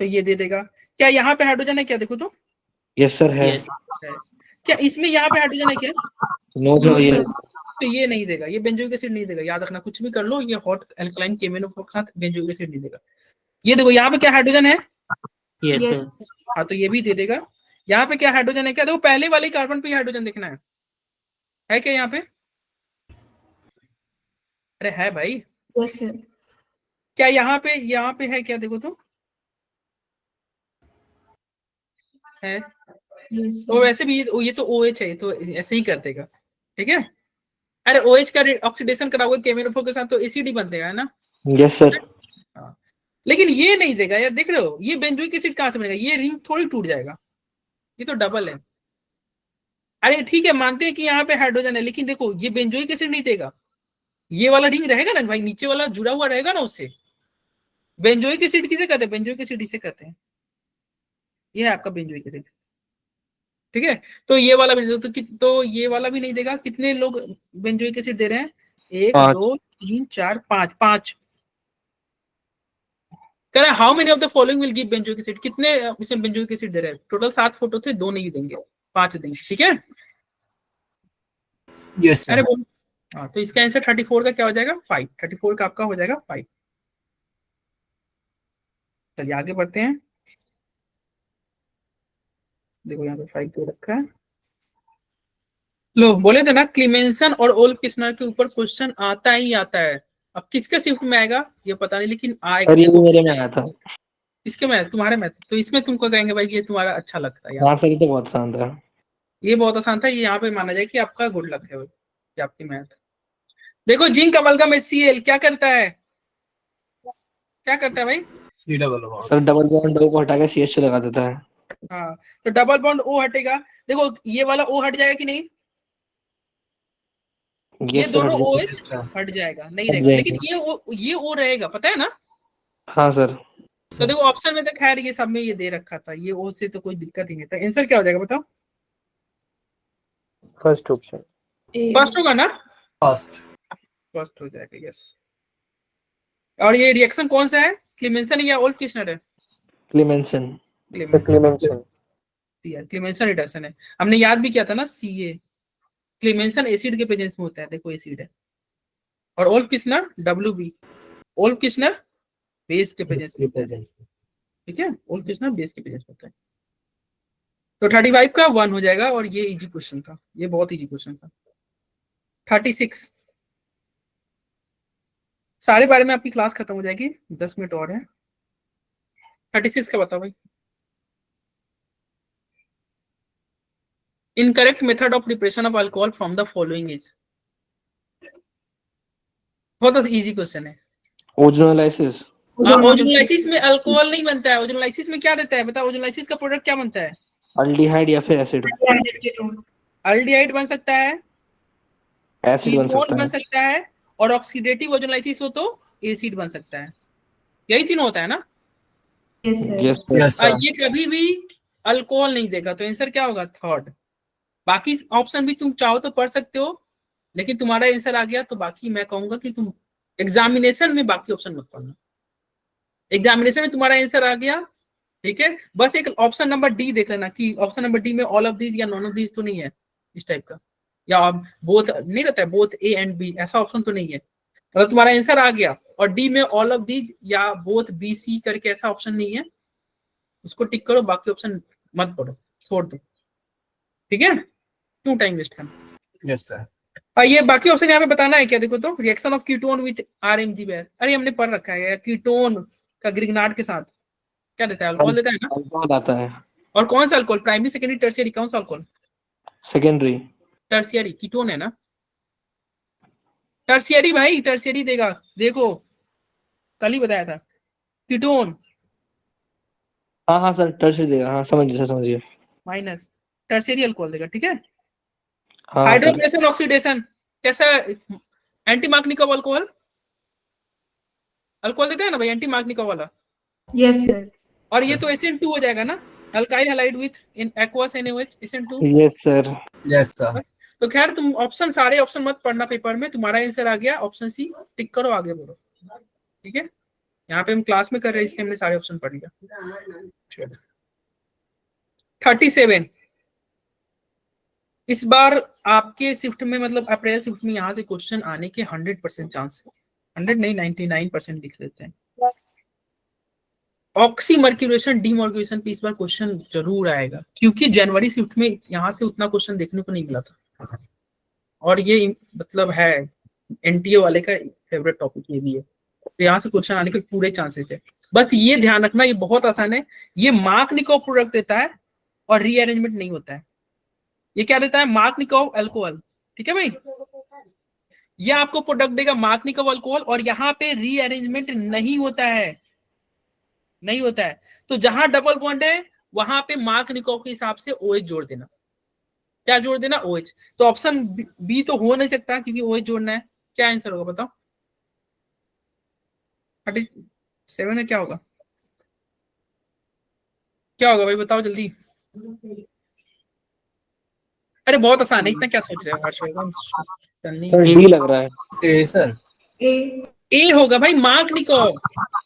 तो ये दे देगा। क्या यहाँ पे हाइड्रोजन है क्या, देखो तो? यस सर है। क्या इसमें यहाँ पे हाइड्रोजन है क्या? No sir. तो ये नहीं देगा, ये बेंजोइक एसिड नहीं देगा, याद रखना। कुछ भी कर लो, ये हॉट एल्कलाइन KMnO4 के साथ बेंजोइक एसिड नहीं देगा। ये देखो यहाँ पे क्या हाइड्रोजन है? यस हाँ, तो ये भी दे देगा। यहाँ पे क्या हाइड्रोजन है क्या? देखो पहले वाले कार्बन पे हाइड्रोजन देखना है क्या यहाँ पे? अरे है भाई। Yes sir. क्या यहाँ पे है क्या, देखो तो? है। यस तो वैसे भी ये तो OH है, तो ऐसे ही कर देगा। ठीक है, अरे OH का ऑक्सीडेशन कराओगे KMnO4 के साथ तो एसिड ही बनतेगा, है ना? Yes sir. हाँ, लेकिन ये नहीं देगा यार, देख रहे हो ये बेंजोइक एसिड कहाँ से बनेगा? ये रिंग थोड़ी टूट जाएगा, ये तो डबल है। अरे ठीक है, मानते हैं कि यहाँ पे हाइड्रोजन है, लेकिन देखो ये बेंजोइक एसिड नहीं देगा, ये वाला रिंग रहेगा ना भाई, नीचे वाला जुड़ा हुआ रहेगा ना उससे। बेंजोइक एसिड किसे कहते हैं? बेंजोइक एसिड इसे कहते हैं। ये है आपका बेंजोइक एसिड। ठीक है, तो ये वाला भी तो ये वाला भी नहीं देगा। कितने लोग बेंजोइक एसिड दे रहे हैं? 1 2 3 4 5 कह रहा है how many of the following will give benzoic acid. कितने इसमें बेंजोइक एसिड दे रहे हैं? टोटल 7 फोटो थे, 2 नहीं देंगे, 5 देंगे। ठीक है, यस अरे बोल। हाँ, तो इसका आंसर 34 का क्या हो जाएगा? 5। 34 का आपका हो जाएगा 5। चलिए आगे बढ़ते हैं। देखो यहाँ पे 5 दे रखा है। लो बोले थे ना क्लीमेंसन और ओल्फ किस्नर के ऊपर क्वेश्चन आता ही आता है। अब किसके शिफ्ट में आएगा ये पता नहीं, लेकिन आएगा। और ये भी मेरे में आया था। इसके में तुम्हारे में, तो इसमें तुमको कहेंगे भाई ये तुम्हारा अच्छा लगता है। हाँ सर, ये तो बहुत आसान था। ये बहुत आसान था, ये यहाँ पे माना जाए कि आपका गुड लक है ये आपकी मैथ। देखो जिंक अमलगम HCl क्या करता है? क्या करता है भाई? C double bond. Sir double bond O को हटा के CH लगा देता है। हाँ, तो डबल बॉन्ड O हटेगा। देखो ये वाला O हट जाएगा कि नहीं? ये दोनों OH हट जाएगा, नहीं रहेगा, लेकिन ये O रहेगा, पता है ना? हाँ सर। तो देखो ऑप्शन में तो खैर ये सब में ये दे रखा था, ये O से तो कोई दिक्कत ही नहीं था। आंसर क्या हो जाएगा बताओ? First option. फर्स्ट होगा ना? फर्स्ट हो जाएगा, यस। और ये रिएक्शन कौन सा है? क्लीमेंसन या ओल्फ किस्नर है? क्लीमेंसन। क्लीमेंसन। क्लीमेंसन रिडक्शन है, हमने याद भी किया था ना CA। क्लीमेंसन एसिड के प्रेजेंस में होता है, देखो एसिड है। और ओल्फ किस्नर WB। ओल्फ किस्नर बेस के प्रेजेंस में होता है। ठीक है, ओल्फ किस्नर बेस के प्रेजेंस में होता है। तो 35 का 1 हो जाएगा। और ये इजी क्वेश्चन था, ये बहुत इजी क्वेश्चन था। 36 सारे बारे में आपकी क्लास खत्म हो जाएगी, 10 मिनट और है। 36 का बताओ भाई। Incorrect method of preparation of alcohol from the following is. बहुत इजी क्वेश्चन है। ओजोनालाइसिस। ओजोनालाइसिस में अल्कोहल नहीं बनता है। ओजोनालाइसिस में क्या रहता है बताओ? ओजोनालाइसिस का प्रोडक्ट क्या बनता है? अल्डिहाइड या फिर एसिड। अल्डिहाइड बन सकता है, एसिड बन कीटोन सकता बन है। सकता है, और ऑक्सीडेटिव ओजोनाइसिस हो तो एसिड बन सकता है। यही तीनों होता है ना। Yes sir. Yes sir. Yes sir. ये कभी भी अल्कोहल नहीं देगा, तो आंसर क्या होगा? थर्ड। बाकी ऑप्शन भी तुम चाहो तो पढ़ सकते हो, लेकिन तुम्हारा आंसर आ गया तो बाकी मैं कहूंगा कि तुम एग्जामिनेशन में बाकी ऑप्शन मत पढ़ना। एग्जामिनेशन में तुम्हारा आंसर आ गया, ठीक है, बस एक ऑप्शन नंबर डी देख लेना कि ऑप्शन नंबर डी में ऑल ऑफ दीज या नॉन ऑफ दीज तो नहीं है इस टाइप का, या बोथ नहीं रहता है, बोथ ए एंड बी, ऐसा ऑप्शन तो नहीं है। मतलब तुम्हारा आंसर आ गया और डी में ऑल ऑफ दीज या बोथ बी सी करके ऐसा ऑप्शन नहीं है, उसको टिक करो, बाकी ऑप्शन मत पढ़ो, छोड़ दो, ठीक है, क्यों टाइम वेस्ट करना। Yes sir. ये बाकी ऑप्शन यहाँ पे बताना है क्या? देखो तो reaction of ketone with RMG बेयर, अरे हमने पढ़ रखा है, कीटोन का ग्रिग्नार्ड के साथ क्या देता है? अल्कोहल देता है ना। अल्कोहल आता है। और कौन सा अल्कोहल? प्राइमरी, सेकेंडरी, टर्शियरी, कौन सा अल्कोहल? सेकेंडरी। टर्शियरी। कीटोन है ना, टर्शियरी भाई, टर्शियरी देगा। देखो कल ही बताया था, कीटोन हाँ हाँ सर, टर्शियरी देगा। हाँ समझिए सर, समझिए। माइनस टर्शियरी अल्कोहल देगा, ठीक है। हाँ सर। हाइड्रोक्रेशन ऑक्सीडेशन कैसा? एंटी मार्कनिकॉव अल्कोहल, अल्कोहल देता है ना भाई, एंटी मार्कनिकॉव वाला। Yes sir. और ये तो SN2 हो जाएगा ना, alkyl halide with in aqueous NaOH, SN2। Yes sir. Yes sir. तो खैर तुम ऑप्शन, सारे ऑप्शन मत पढ़ना पेपर में, तुम्हारा आंसर आ गया ऑप्शन सी, टिक करो, आगे बढ़ो, ठीक है। यहाँ पे हम क्लास में कर रहे हैं इसलिए हमने सारे ऑप्शन पढ़ लिया। 37 इस बार आपके शिफ्ट में, मतलब अप्रैल शिफ्ट में यहाँ से क्वेश्चन आने के 100% चांस है, 100 नहीं 99% लिख लेते हैं। ऑक्सीमर्क्यूरेशन डीमर्क्यूरेशन पे इस बार क्वेश्चन जरूर आएगा, क्योंकि जनवरी शिफ्ट में यहाँ से उतना क्वेश्चन देखने को नहीं मिला था, और ये मतलब है NTA वाले का फेवरेट टॉपिक ये भी है, तो यहाँ से क्वेश्चन आने के पूरे चांसेस है। बस ये ध्यान रखना, ये बहुत आसान है, ये मार्कनिकोव प्रोडक्ट देता है और रीअरेंजमेंट नहीं होता है। ये क्या देता है? मार्कनिकोव अल्कोहल, ठीक है भाई, ये आपको प्रोडक्ट देगा मार्कनिकोव अल्कोहल, और यहाँ पे रीअरेंजमेंट नहीं होता है, नहीं होता है। तो जहां डबल बॉन्ड है वहां पे मार्कनिकोव के हिसाब से OH जोड़ देना। क्या जोड़ देना? OH। तो ऑप्शन बी तो हो नहीं सकता क्योंकि OH जोड़ना है। क्या आंसर होगा बताओ? 37 है, क्या होगा? क्या होगा भाई बताओ जल्दी। अरे बहुत आसान है, इसमें क्या सोच रहे हो हर्षवर्धन? सर डी लग रहा है। ए सर। ए होगा भाई, मार्कनिकोव।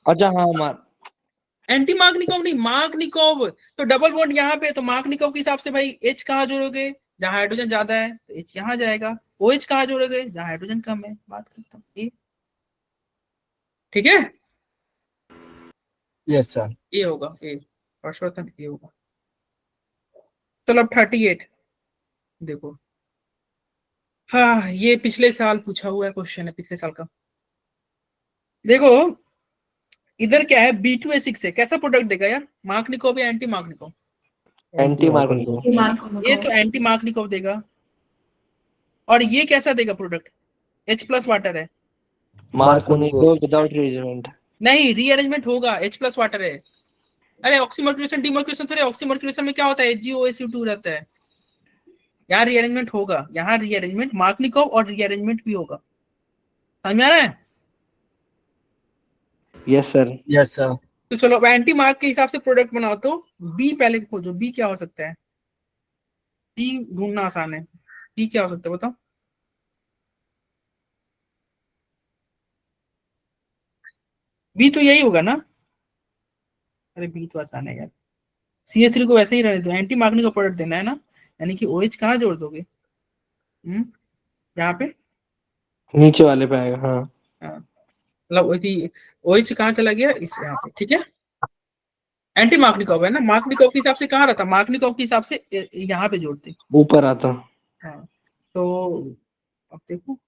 अच्छा हाँ मार। एंटी मार्कनिकोव नहीं, मार्कनिकोव। तो डबल बॉन्ड यहाँ पे, तो मार्कनिकोव के हिसाब से भाई H कहाँ जोड़ोगे? जहां हाइड्रोजन ज्यादा है तो H यहाँ जाएगा। OH कहाँ जोड़ोगे? जहां हाइड्रोजन कम है। बात करता हूँ, ठीक है, यस सर। ए होगा, ए हर्षवर्धन, ए होगा। चलो अब 38 देखो। हाँ ये पिछले साल पूछा हुआ है क्वेश्चन है, पिछले साल का। देखो इधर क्या है, B2A6 है, कैसा प्रोडक्ट देगा यार? मार्कनिकोव या एंटी मार्कनिकोव? एंटी मार्कनिकोव। ये तो एंटी मार्कनिकोव देगा। और ये कैसा देगा प्रोडक्ट? H+ वाटर है। मार्कनिकोव विदाउट रीअरेंजमेंट। नहीं, रीअरेंजमेंट होगा, H+ वाटर है। अरे ऑक्सीमर्क्यूरेशन डीमर्क्यूरेशन थोड़े, ऑक्सीमर्क्यूरेशन में क्या होता है? HgOSU2 रहता है। यहाँ रीअरेंजमेंट होगा, यहाँ रीअरेंजमेंट मार्कनिकोव और रीअरेंजमेंट भी होगा। समझ में आ रहा है? Yes sir. Yes sir. तो चलो एंटी मार्क के हिसाब से प्रोडक्ट बनाओ, तो बी पहले खोजो, बी क्या हो सकता है? बी ढूंढना आसान है, बी क्या हो सकता है बताओ? बी तो यही होगा ना। अरे बी तो आसान है यार, CH3 को वैसे ही रहने दो, एंटी मार्कनी का प्रोडक्ट देना है ना, यानी कि OH कहाँ जोड़ दोगे? यहाँ पे नीचे वाले पे आएगा। हाँ मतलब OH कहाँ चला गया? इस यहाँ पे, ठीक है। एंटी मार्कनिकोव है ना, मार्कनिकोव के हिसाब से कहाँ रहता? मार्कनिकोव के हिसाब से यहाँ पे जोड़ते। ऊपर आता। हाँ तो अब देखो,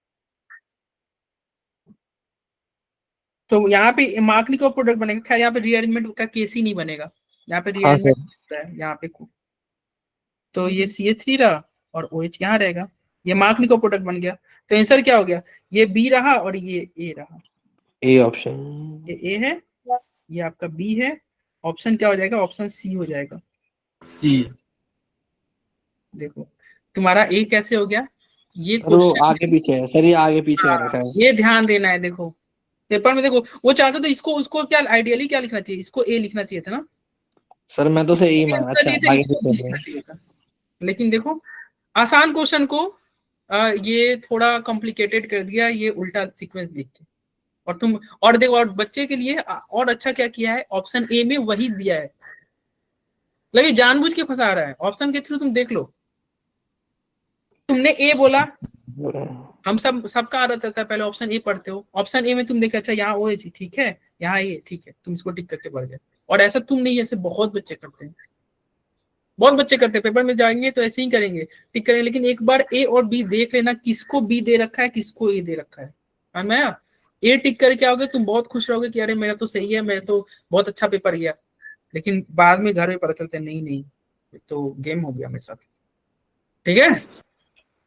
तो यहाँ पे मार्कनिकोव प्रोडक्ट बनेगा। खैर यहाँ पे रीअरेंजमेंट का केस ही नहीं बनेगा, यहाँ पे रीअरेंजमेंट है यहाँ पे। तो ये CH3 रहा और OH यहाँ रहेगा, ये मार्कनिकोव प्रोडक्ट बन गया। तो आंसर क्या हो गया? ये B रहा और ये A रहा। A option. ये A है, ये आपका B है। ऑप्शन क्या हो जाएगा? ऑप्शन C हो जाएगा। सी। देखो तुम्हारा ए कैसे हो गया, ये सर वो क्वेश्चन आगे पीछे है सर, ये आगे पीछे हो रखा है। ये ध्यान देना है। देखो पेपर में देखो, वो चाहता तो इसको उसको क्या आइडियली क्या लिखना चाहिए, इसको ए लिखना चाहिए था ना, सर मैं तो से यही इसको माना। लिखना अच्छा चाहिए था, आगे इसको पीछे भी लिखना चाहिए था। लेकिन देखो आसान क्वेश्चन को ये थोड़ा कॉम्प्लिकेटेड कर दिया, ये उल्टा सीक्वेंस लिख के। और तुम और देखो, और बच्चे के लिए और अच्छा क्या किया है, ऑप्शन ए में वही दिया है, मतलब ये जानबूझ के फंसा रहा है। ऑप्शन के थ्रू तुम देख लो, तुमने ए बोला, हम सबका आदत रहता है पहले ऑप्शन ए पढ़ते हो, ऑप्शन ए में तुम देखा अच्छा यहाँ ओ है जी, ठीक है, यहाँ ये ठीक है, तुम इसको टिक करके पढ़ गए। और ऐसा तुम नहीं, ऐसे बहुत बच्चे करते हैं, बहुत बच्चे करते हैं, पेपर में जाएंगे तो ऐसे ही करेंगे, टिक करेंगे। लेकिन एक बार ए और बी देख लेना, किसको बी दे रखा है, किसको ए दे रखा है। मैं ए टिक करके आओगे, तुम बहुत खुश रहोगे कि अरे मेरा तो सही है, मेरा तो बहुत अच्छा पेपर गया। लेकिन बाद में घर में पता चलता है नहीं नहीं, तो गेम हो गया मेरे साथ। ठीक है,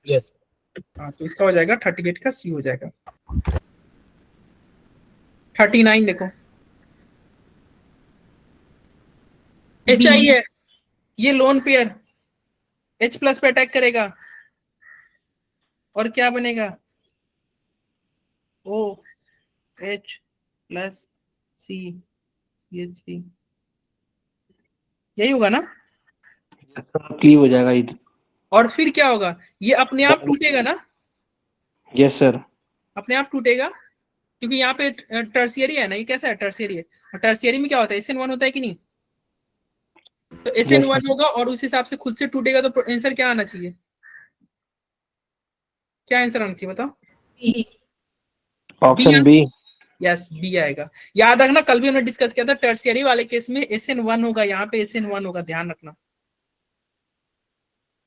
यस हाँ, तो इसका हो जाएगा 38 का सी हो जाएगा। 39 देखो, एच आई है, ये लोन पेयर H प्लस पे अटैक करेगा और क्या बनेगा, O H plus C CH3, यही होगा ना। क्लीव हो जाएगा इधर। और फिर क्या होगा, ये अपने आप टूटेगा ना, यस सर। अपने आप टूटेगा, क्योंकि यहाँ पे टर्शियरी है ना, ये कैसा है, टर्शियरी है। और टर्शियरी में क्या होता है, SN1 होता है कि नहीं, तो SN1 होगा और उस हिसाब से खुद से टूटेगा। तो आंसर क्या आना चाहिए, क्या आंसर आना चाहिए बताओ, ऑप्शन बी। यस बी आएगा। याद रखना, कल भी हमने डिस्कस किया था, टर्शियरी वाले केस में SN1 होगा, यहाँ पे SN1 होगा, ध्यान रखना।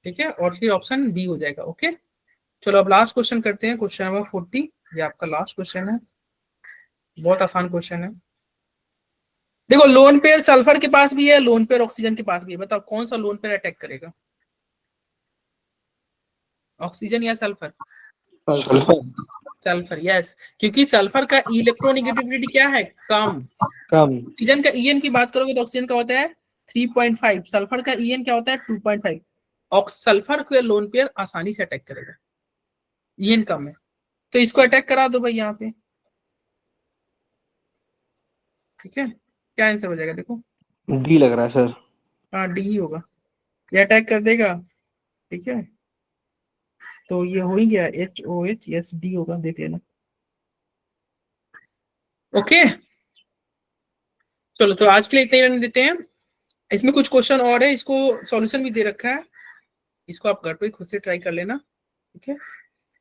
ठीक है, और फिर ऑप्शन बी हो जाएगा। ओके, चलो अब लास्ट क्वेश्चन करते हैं, क्वेश्चन नंबर 40। ये आपका लास्ट क्वेश्चन है, बहुत आसान क्वेश्चन है। देखो लोन पेयर सल्फर के पास भी है, लोन पेयर ऑक्सीजन के पास भी है, बताओ कौन सा लोन पेयर अटैक करेगा, ऑक्सीजन या सल्फर। सल्फर, यस, क्योंकि सल्फर का इलेक्ट्रोनेगेटिविटी क्या है, कम। ऑक्सीजन का EN की बात करोगे तो ऑक्सीजन का होता है 3.5, सल्फर का EN क्या होता है 2.5। और सल्फर को लोन पेयर आसानी से अटैक करेगा, EN कम है, तो इसको अटैक करा दो भाई यहाँ पे। ठीक है, क्या आंसर हो जाएगा देखो, डी लग रहा है सर। हाँ डी ही होगा, ये अटैक कर देगा। ठीक है, तो ये हो ही गया, HOH, यस डी होगा, देख लेना। ओके, चलो तो आज के लिए इतना ही रहने देते हैं। इसमें कुछ क्वेश्चन और है, इसको सॉल्यूशन भी दे रखा है, इसको आप घर पे खुद से ट्राई कर लेना। ठीक है,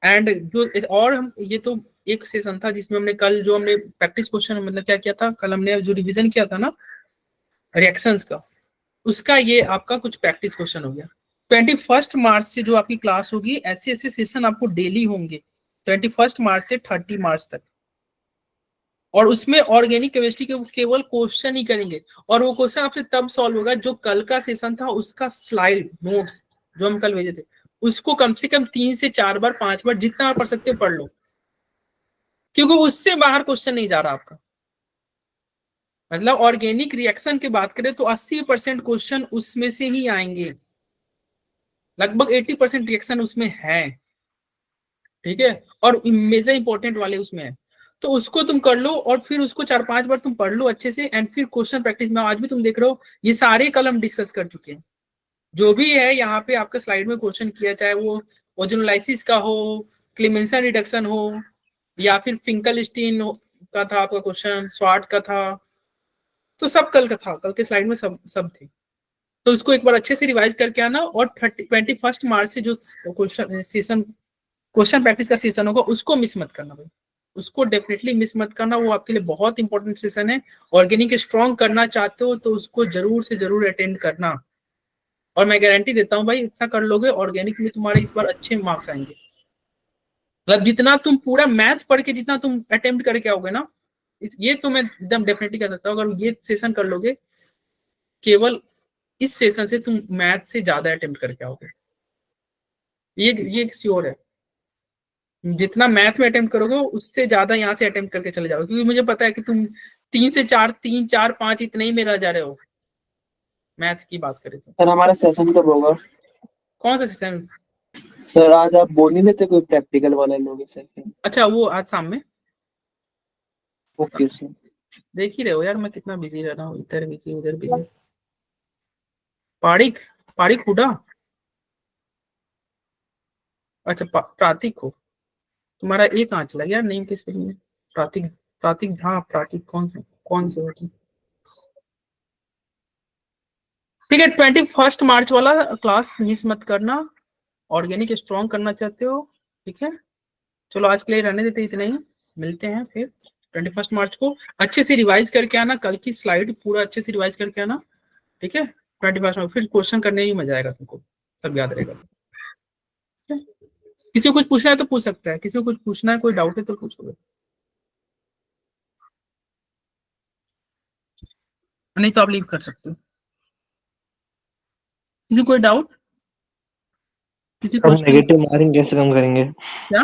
एंड जो और हम, ये तो एक सेशन था जिसमें हमने कल जो हमने प्रैक्टिस क्वेश्चन मतलब क्या किया था, कल हमने जो रिवीजन किया था ना रिएक्शंस का, उसका ये आपका कुछ प्रैक्टिस क्वेश्चन हो गया। 21 मार्च से जो आपकी क्लास होगी, ऐसे ऐसे सेशन आपको डेली होंगे 21 मार्च से 30 मार्च तक, और उसमें ऑर्गेनिक केमिस्ट्री के केवल क्वेश्चन ही करेंगे। और वो क्वेश्चन आपसे तब सॉल्व होगा जो कल का सेशन था, उसका स्लाइड नोट्स जो हम कल भेजे थे, उसको कम से कम 3 से 4 बार 5 बार जितना आप पढ़ सकते हो पढ़ लो, क्योंकि उससे बाहर क्वेश्चन नहीं जा रहा आपका। मतलब ऑर्गेनिक रिएक्शन की बात करें तो 80% क्वेश्चन उसमें से ही आएंगे, लगभग 80% रिएक्शन उसमें है। ठीक है, और मेजर इंपॉर्टेंट वाले उसमें है, तो उसको तुम कर लो और फिर उसको 4-5 बार तुम पढ़ लो अच्छे से, एंड फिर क्वेश्चन प्रैक्टिस में आज भी तुम देख रहे हो, ये सारे कल हम डिस्कस कर चुके हैं। जो भी है यहाँ पे आपका स्लाइड में क्वेश्चन किया, चाहे वो ओजोनोलाइसिस का हो, क्लेमेंसन रिडक्शन हो, या फिर फिंकलस्टीन का था आपका क्वेश्चन, स्वाट का था, तो सब कल का था, कल के स्लाइड में सब थे। तो उसको एक बार अच्छे से रिवाइज करके आना, और 21 मार्च से जो क्वेश्चन प्रैक्टिस का सेशन होगा उसको मिस मत करना भाई, उसको डेफिनेटली मिस मत करना, वो आपके लिए बहुत इंपॉर्टेंट सेशन है। ऑर्गेनिक स्ट्रॉन्ग करना चाहते हो तो उसको जरूर से जरूर अटेंड करना, और मैं गारंटी देता हूँ भाई इतना कर लोगे ऑर्गेनिक में तुम्हारे इस बार अच्छे मार्क्स आएंगे। मतलब जितना तुम पूरा मैथ पढ़ के जितना तुम अटेम्प्ट करके आओगे ना, ये तो मैं एकदम डेफिनेटली कह सकता हूँ, अगर ये सेशन कर लोगे, केवल इस सेशन से तुम मैथ से ज्यादा अटेम्प्ट करके आओगे, ये श्योर है। जितना मैथ में अटेम्प्ट करोगे उससे ज्यादा यहाँ से अटेम्प्ट करके चले जाओगे, क्योंकि मुझे पता है कि तुम 3 से 4, 3, 4, 5 इतने ही में रह जा रहे हो मैथ की बात करें तो। सर हमारा सेशन कब होगा? कौन सा सेशन? सर आज आप बोल नहीं देते कोई प्रैक्टिकल वाला लोगे सर? अच्छा वो आज शाम में ओके सर। देख ही रहे हो यार मैं कितना बिजी रह रहा हूँ, इधर बिजी उधर बिजी। पारिक पारिक हुडा, अच्छा प्रातिक हो, तुम्हारा एक कहाँ चला गया नेम किस पे में? प्रातिक प्रातिक, हाँ प्रातिक कौन से होती? ठीक है 21 मार्च वाला क्लास मिस मत करना, ऑर्गेनिक स्ट्रॉन्ग करना चाहते हो, ठीक है। चलो आज के लिए रहने देते इतना ही, मिलते हैं फिर 21 मार्च को। अच्छे से रिवाइज करके आना, कल की स्लाइड पूरा अच्छे से रिवाइज करके आना, ठीक है। 21 मार्च फिर क्वेश्चन करने में मजा आएगा तुमको, सब याद रहेगा। किसी को कुछ पूछना है तो पूछ सकता है, किसी को कुछ पूछना है, कोई डाउट है तो पूछोगे, नहीं तो आप लीव कर सकते हो। किसी को कोई डाउट, किसी को नेगेटिव मार्किंग कैसे कम करेंगे? क्या